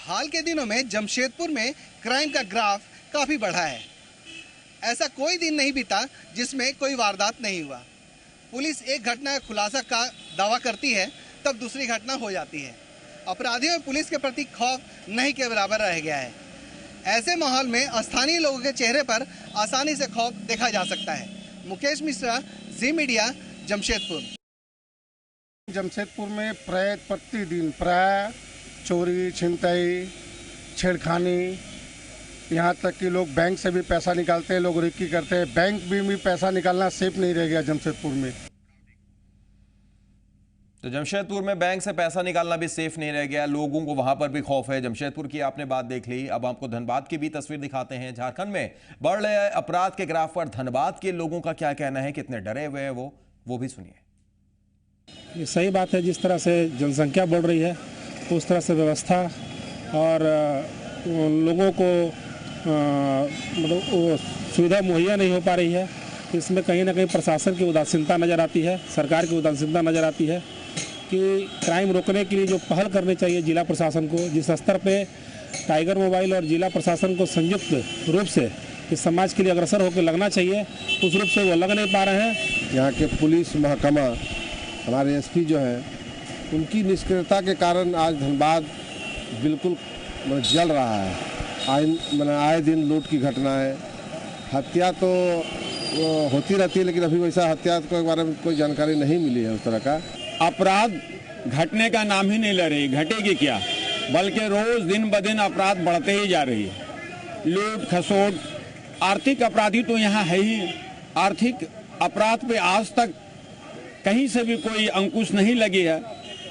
हाल के दिनों में जमशेदपुर में क्राइम का ग्राफ काफी बढ़ा है। ऐसा कोई दिन नहीं बीता जिसमें कोई वारदात नहीं हुआ। पुलिस एक घटना का खुलासा का दावा करती है, तब दूसरी घटना हो जाती है। अपराधियों में पुलिस के प्रति खौफ नहीं के बराबर रह गया है। ऐसे माहौल में स्थानीय लोगों के चेहरे पर आसानी से खौफ देखा जा सकता है। मुकेश मिश्रा, जी मीडिया, जमशेदपुर। जमशेदपुर में प्राय प्रतिदिन प्राय चोरी, छिनतई, छेड़खानी, यहाँ तक कि लोग बैंक से भी पैसा निकालते हैं, लोग रिक्की करते हैं। बैंक भी पैसा निकालना सेफ नहीं रह गया जमशेदपुर में। तो जमशेदपुर में बैंक से पैसा निकालना भी सेफ नहीं रह गया, लोगों को वहां पर भी खौफ है। जमशेदपुर की आपने बात देख ली, अब आपको धनबाद की भी तस्वीर दिखाते हैं। झारखंड में बढ़ रहे अपराध के ग्राफ पर धनबाद के लोगों का क्या कहना है, कितने डरे हुए हैं वो भी सुनिए। ये सही बात है, जिस तरह से जनसंख्या बढ़ रही है उस तरह से व्यवस्था और लोगों को मतलब सुविधा मुहैया नहीं हो पा रही है। इसमें कहीं ना कहीं प्रशासन की उदासीनता नज़र आती है, सरकार की उदासीनता नज़र आती है कि क्राइम रोकने के लिए जो पहल करनी चाहिए जिला प्रशासन को, जिस स्तर पे टाइगर मोबाइल और जिला प्रशासन को संयुक्त रूप से इस समाज के लिए अग्रसर होकर लगना चाहिए, उस रूप से वो लग नहीं पा रहे हैं। यहाँ के पुलिस महकमा, हमारे एसपी जो हैं, उनकी निष्क्रियता के कारण आज धनबाद बिल्कुल जल रहा है। आए दिन लूट की घटनाएं, हत्या तो होती रहती है, लेकिन अभी वैसा हत्या के बारे में कोई जानकारी नहीं मिली है उस तरह का। अपराध घटने का नाम ही नहीं ले रही, घटेगी क्या, बल्कि रोज दिन ब दिन अपराध बढ़ते ही जा रही है। लूट खसोट, आर्थिक अपराधी तो यहाँ है ही। आर्थिक अपराध पे आज तक कहीं से भी कोई अंकुश नहीं लगी है,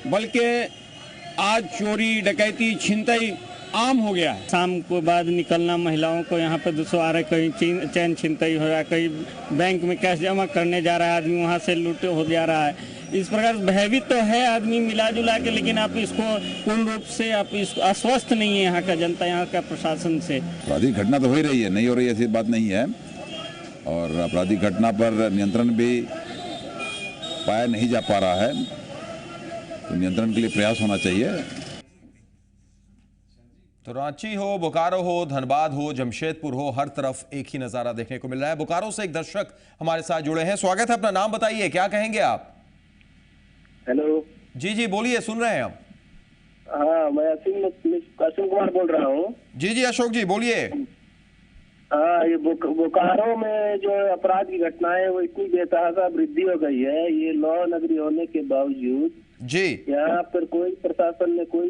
बल्कि आज चोरी डकैती छिनतई आम हो गया है। शाम को बाद निकलना महिलाओं को यहाँ पे 200 आ रहा है, कहीं चैन छिनतई हो रहा है, कहीं बैंक में कैश जमा करने जा रहा है आदमी, वहाँ से लूट हो जा रहा है। इस प्रकार भयभीत तो है आदमी मिला जुला के, लेकिन आप इसको पूर्ण रूप से आप इसको आश्वस्त नहीं है यहाँ का जनता, यहाँ का प्रशासन से। आपराधिक घटना तो हो ही रही है, नहीं हो रही ऐसी बात नहीं है, और आपराधिक घटना पर नियंत्रण भी पाया नहीं जा पा रहा है, तो नियंत्रण के लिए प्रयास होना चाहिए। तो रांची हो, बोकारो हो, धनबाद हो, जमशेदपुर हो, हर तरफ एक ही नजारा देखने को मिल रहा है। बोकारो से एक दर्शक हमारे साथ जुड़े हैं, स्वागत है, अपना नाम बताइए, क्या कहेंगे आप? हेलो जी जी बोलिए, सुन रहे हैं हम। हाँ, मैं असीम कुमार बोल रहा हूँ। जी जी अशोक जी बोलिए। हाँ, ये बोकारो में जो अपराध की घटनाएं वो इतनी बेतहाशा वृद्धि हो गई है, ये लौ नगरी होने के बावजूद जी यहाँ पर कोई प्रशासन ने कोई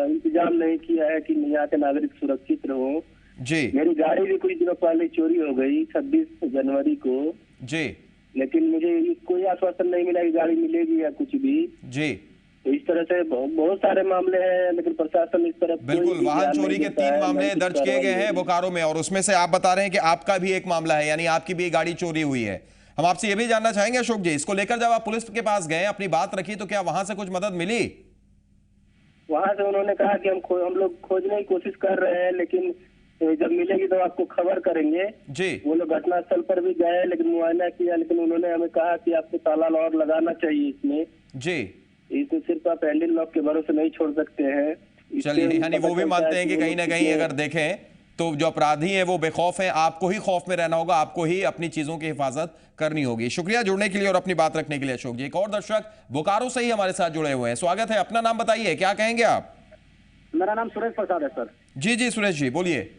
इंतजाम नहीं किया है कि यहाँ के नागरिक सुरक्षित रहो। जी मेरी गाड़ी भी कुछ दिनों पहले चोरी हो गई 26 जनवरी को जी, लेकिन मुझे कोई आश्वासन नहीं मिला कि गाड़ी मिलेगी या कुछ भी जी। तो इस तरह से बहुत सारे मामले हैं, लेकिन प्रशासन इस तरह बिल्कुल, वाहन चोरी के 3 मामले दर्ज किए गए हैं बोकारो में, और उसमें से आप बता रहे हैं कि आपका भी एक मामला है, यानी आपकी भी गाड़ी चोरी हुई है। हम आपसे ये भी जानना चाहेंगे अशोक जी, इसको लेकर जब आप पुलिस के पास गए, अपनी बात रखी, तो क्या वहां से कुछ मदद मिली? वहां से उन्होंने कहा कि हम लोग खोजने की कोशिश कर रहे हैं, लेकिन जब मिलेगी तो आपको खबर करेंगे। जी। वो लोग घटनास्थल पर भी गए, लेकिन मुआयना किया, लेकिन उन्होंने हमें कहा कि आपको ताला और लगाना चाहिए इसमें। जी। इसको सिर्फ आप हैंडल लॉक के भरोसे नहीं छोड़ सकते हैं। चलिए, यानी वो भी मानते हैं कि कहीं ना कहीं अगर देखें तो जो अपराधी हैं वो बेखौफ हैं, आपको ही खौफ में रहना होगा, आपको ही अपनी चीजों की हिफाजत करनी होगी। शुक्रिया जुड़ने के लिए और अपनी बात रखने के लिए अशोक जी। एक और दर्शक बोकारो से ही हमारे साथ जुड़े हुए हैं, स्वागत है, अपना नाम बताइए, क्या कहेंगे आप? मेरा नाम सुरेश प्रसाद है सर। जी जी सुरेश जी बोलिए।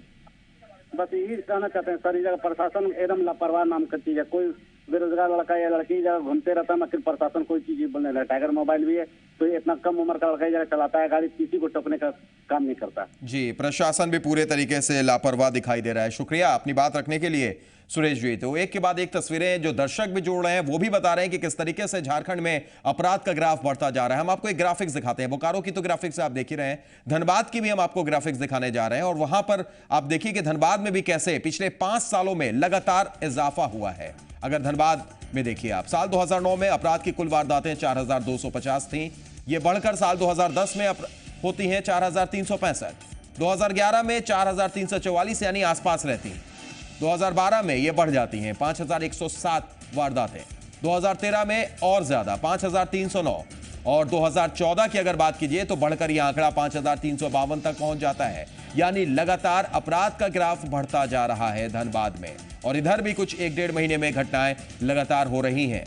बस यही कहना चाहते हैं सर, इस जगह प्रशासन एकदम लापरवाह नाम का चीज है। कोई बेरोजगार लड़का या लड़की जगह घूमते रहता है, मगर प्रशासन कोई चीज बोलने लगा। टाइगर मोबाइल भी है, तो इतना कम उम्र का लड़का जगह चलाता है गाड़ी, किसी को टोकने का काम नहीं करता। जी, प्रशासन भी पूरे तरीके से लापरवाह दिखाई दे रहा है। शुक्रिया अपनी बात रखने के लिए सुरेश जी। तो एक के बाद एक तस्वीरें जो दर्शक भी जोड़ रहे हैं वो भी बता रहे हैं कि किस तरीके से झारखंड में अपराध का ग्राफ बढ़ता जा रहा है। हम आपको एक ग्राफिक्स दिखाते हैं, बोकारो की तो ग्राफिक्स आप देख ही रहे हैं, धनबाद की भी हम आपको ग्राफिक्स दिखाने जा रहे हैं। और वहां पर आप देखिए कि धनबाद में भी कैसे पिछले 5 सालों में लगातार इजाफा हुआ है। अगर धनबाद में देखिए आप, साल 2009 में अपराध की कुल वारदातें 4250 थी, ये बढ़कर साल 2010 में होती हैं 4365, 2011 में 4344 यानी आसपास रहती हैं, 2012 में ये बढ़ जाती हैं 5107 वारदातें, 2013 में और ज्यादा 5309, और 2014 की अगर बात कीजिए तो बढ़कर यह आंकड़ा 5352 तक पहुंच जाता है। यानी लगातार अपराध का ग्राफ बढ़ता जा रहा है धनबाद में। और इधर भी कुछ 1-1.5 महीने में घटनाएं लगातार हो रही हैं।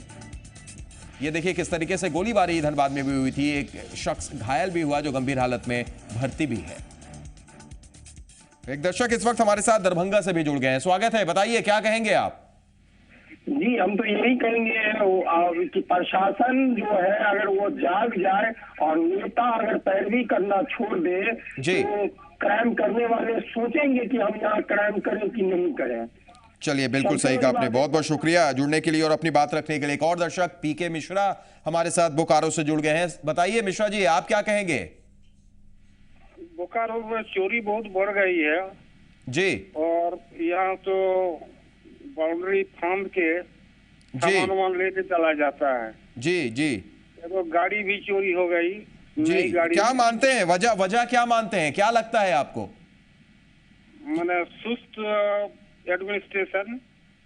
ये देखिए किस तरीके से गोलीबारी धनबाद में भी हुई थी, एक शख्स घायल भी हुआ जो गंभीर हालत में भर्ती भी है। एक दर्शक इस वक्त हमारे साथ दरभंगा से भी जुड़ गए हैं, स्वागत है, बताइए क्या कहेंगे आप? जी, हम तो यही कहेंगे कि प्रशासन जो है अगर वो जाग जाए और नेता अगर पैरवी करना छोड़ दे तो क्राइम करने वाले सोचेंगे कि हम यहाँ क्राइम करें कि नहीं करें। चलिए, बिल्कुल सही कहा आपने, बहुत बहुत शुक्रिया जुड़ने के लिए और अपनी बात रखने के लिए। एक और दर्शक पीके मिश्रा हमारे साथ बोकारो से जुड़ गए हैं, बताइए मिश्रा जी आप क्या कहेंगे? बोकारो में चोरी बहुत बढ़ गई है जी, और यहाँ तो बाउंड्री फार्म के सामान लेके चला जाता है। जी जी, तो गाड़ी भी चोरी हो गई जी। क्या मानते हैं वजह क्या मानते हैं, क्या लगता है आपको? मैंने सुस्त एडमिनिस्ट्रेशन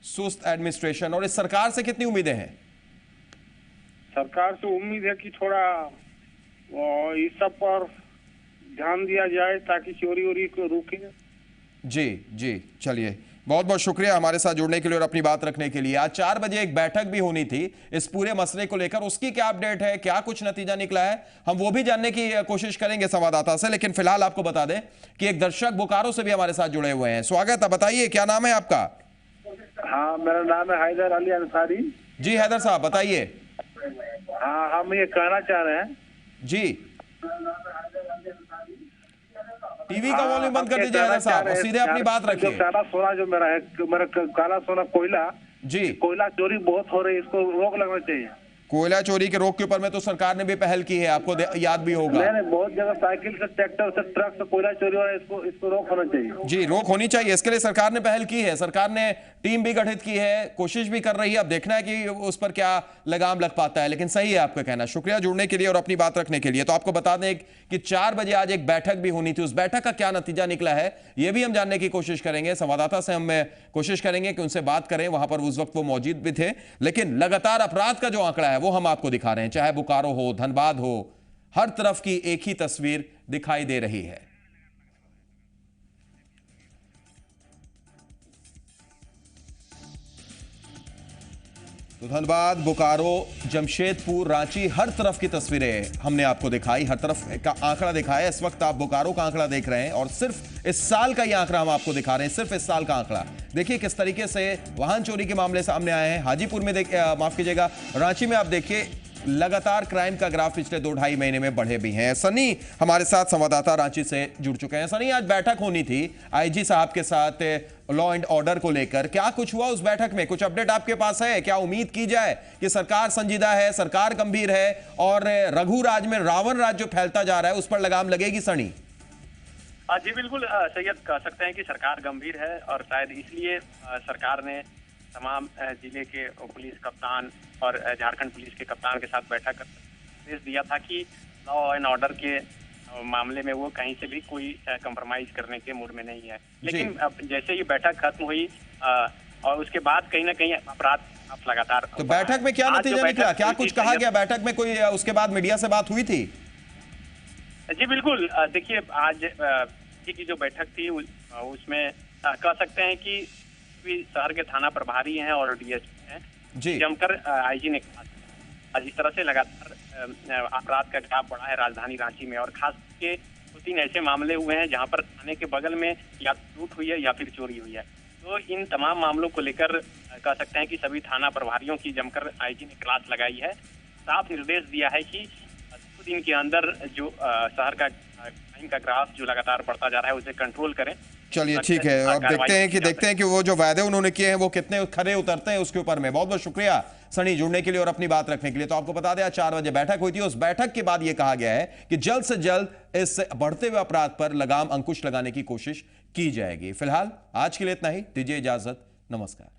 सुस्त एडमिनिस्ट्रेशन, और इस सरकार से कितनी उम्मीदें हैं? सरकार से उम्मीद है कि थोड़ा इस सब पर ध्यान दिया जाए ताकि चोरी वोरी को रोके। जी जी, चलिए, बहुत बहुत शुक्रिया हमारे साथ जुड़ने के लिए और अपनी बात रखने के लिए। आज 4 बजे एक बैठक भी होनी थी इस पूरे मसले को लेकर, उसकी क्या अपडेट है, क्या कुछ नतीजा निकला है, हम वो भी जानने की कोशिश करेंगे संवाददाता से। लेकिन फिलहाल आपको बता दें कि एक दर्शक बोकारो से भी हमारे साथ जुड़े हुए हैं। स्वागत है, बताइए क्या नाम है आपका? हाँ, मेरा नाम है हैदर अली अंसारी। जी हैदर साहब, बताइए। हाँ, हम ये कहना चाह रहे हैं जी, टीवी का वॉल्यूम बंद कर दीजिए हैदर साहब और सीधे अपनी बात रखिए। काला सोना जो मेरा काला सोना कोयला, जी, कोयला चोरी बहुत हो रही है, इसको रोक लगना चाहिए। कोयला चोरी के रोक के ऊपर में तो सरकार ने भी पहल की है, आपको याद भी होगा। नहीं, बहुत जगह साइकिल से, ट्रैक्टर से, ट्रक से कोयला चोरी हो रहा है, इसको रोक होना चाहिए। जी, रोक होनी चाहिए, इसके लिए सरकार ने पहल की है, सरकार ने टीम भी गठित की है, कोशिश भी कर रही है। अब देखना है कि उस पर क्या लगाम लग पाता है। लेकिन सही है आपका कहना। शुक्रिया जुड़ने के लिए और अपनी बात रखने के लिए। तो आपको बता दें कि 4 बजे आज एक बैठक भी होनी थी, उस बैठक का क्या नतीजा निकला है यह भी हम जानने की कोशिश करेंगे। संवाददाता से हम कोशिश करेंगे कि उनसे बात करें, वहां पर उस वक्त वो मौजूद भी थे। लेकिन लगातार अपराध का जो आंकड़ा है वो हम आपको दिखा रहे हैं, चाहे बोकारो हो, धनबाद हो, हर तरफ की एक ही तस्वीर दिखाई दे रही है। तो धनबाद, बोकारो, जमशेदपुर, रांची, हर तरफ की तस्वीरें हमने आपको दिखाई, हर तरफ का आंकड़ा दिखाया। इस वक्त आप बोकारो का आंकड़ा देख रहे हैं और सिर्फ इस साल का ये आंकड़ा हम आपको दिखा रहे हैं, सिर्फ इस साल का आंकड़ा। देखिए किस तरीके से वाहन चोरी के मामले सामने आए हैं। हाजीपुर में माफ कीजिएगा, रांची में आप देखिए लगातार क्राइम का ग्राफ पिछले 2-2.5 महीने में बढ़े भी हैं। सनी हमारे साथ संवाददाता रांची से जुड़ चुके हैं। सनी, आज बैठक होनी थी आईजी साहब के साथ लॉ एंड ऑर्डर को लेकर, क्या कुछ हुआ उस बैठक में? कुछ अपडेट आपके पास है? क्या उम्मीद की जाए कि सरकार संजीदा है, सरकार गंभीर है और रघु राज में रावण राज जो फैलता जा रहा है उस पर लगाम लगेगी? सनी जी बिल्कुल सैयद, कह सकते हैं कि सरकार गंभीर है और शायद इसलिए सरकार ने तमाम जिले के पुलिस कप्तान और झारखंड पुलिस के कप्तान के साथ बैठक कर निर्देश दिया था कि लॉ एंड ऑर्डर के मामले में वो कहीं से भी कोई कंप्रोमाइज करने के मूड में नहीं है। लेकिन अब जैसे ही बैठक खत्म हुई और उसके बाद कहीं ना कहीं अपराध लगातार। तो बैठक में क्या नतीजा निकला, क्या कुछ कहा गया बैठक में? कोई उसके बाद मीडिया से बात हुई थी? जी बिल्कुल, देखिए आज की जो बैठक थी उसमें कह सकते हैं कि शहर के थाना प्रभारी हैं और डीएसपी हैं, जमकर आईजी ने कहा जिस तरह से लगातार अपराध का ग्राफ बढ़ा है राजधानी रांची में, और खास के 2-3 ऐसे मामले हुए हैं जहां पर थाने के बगल में या लूट हुई है या फिर चोरी हुई है। तो इन तमाम मामलों को लेकर कह सकते हैं कि सभी थाना प्रभारियों की जमकर आईजी ने क्लास लगाई है। साफ निर्देश दिया है कि 2 दिन के अंदर जो शहर का क्राइम का ग्राफ जो लगातार बढ़ता जा रहा है उसे कंट्रोल करें। चलिए ठीक है, अब देखते हैं कि वो जो वायदे उन्होंने किए हैं वो कितने खरे उतरते हैं उसके ऊपर में। बहुत बहुत शुक्रिया सनी जुड़ने के लिए और अपनी बात रखने के लिए। तो आपको बता दें 4 बजे बैठक हुई थी, उस बैठक के बाद ये कहा गया है कि जल्द से जल्द इस बढ़ते हुए अपराध पर लगाम अंकुश लगाने की कोशिश की जाएगी। फिलहाल आज के लिए इतना ही, दीजिए इजाजत, नमस्कार।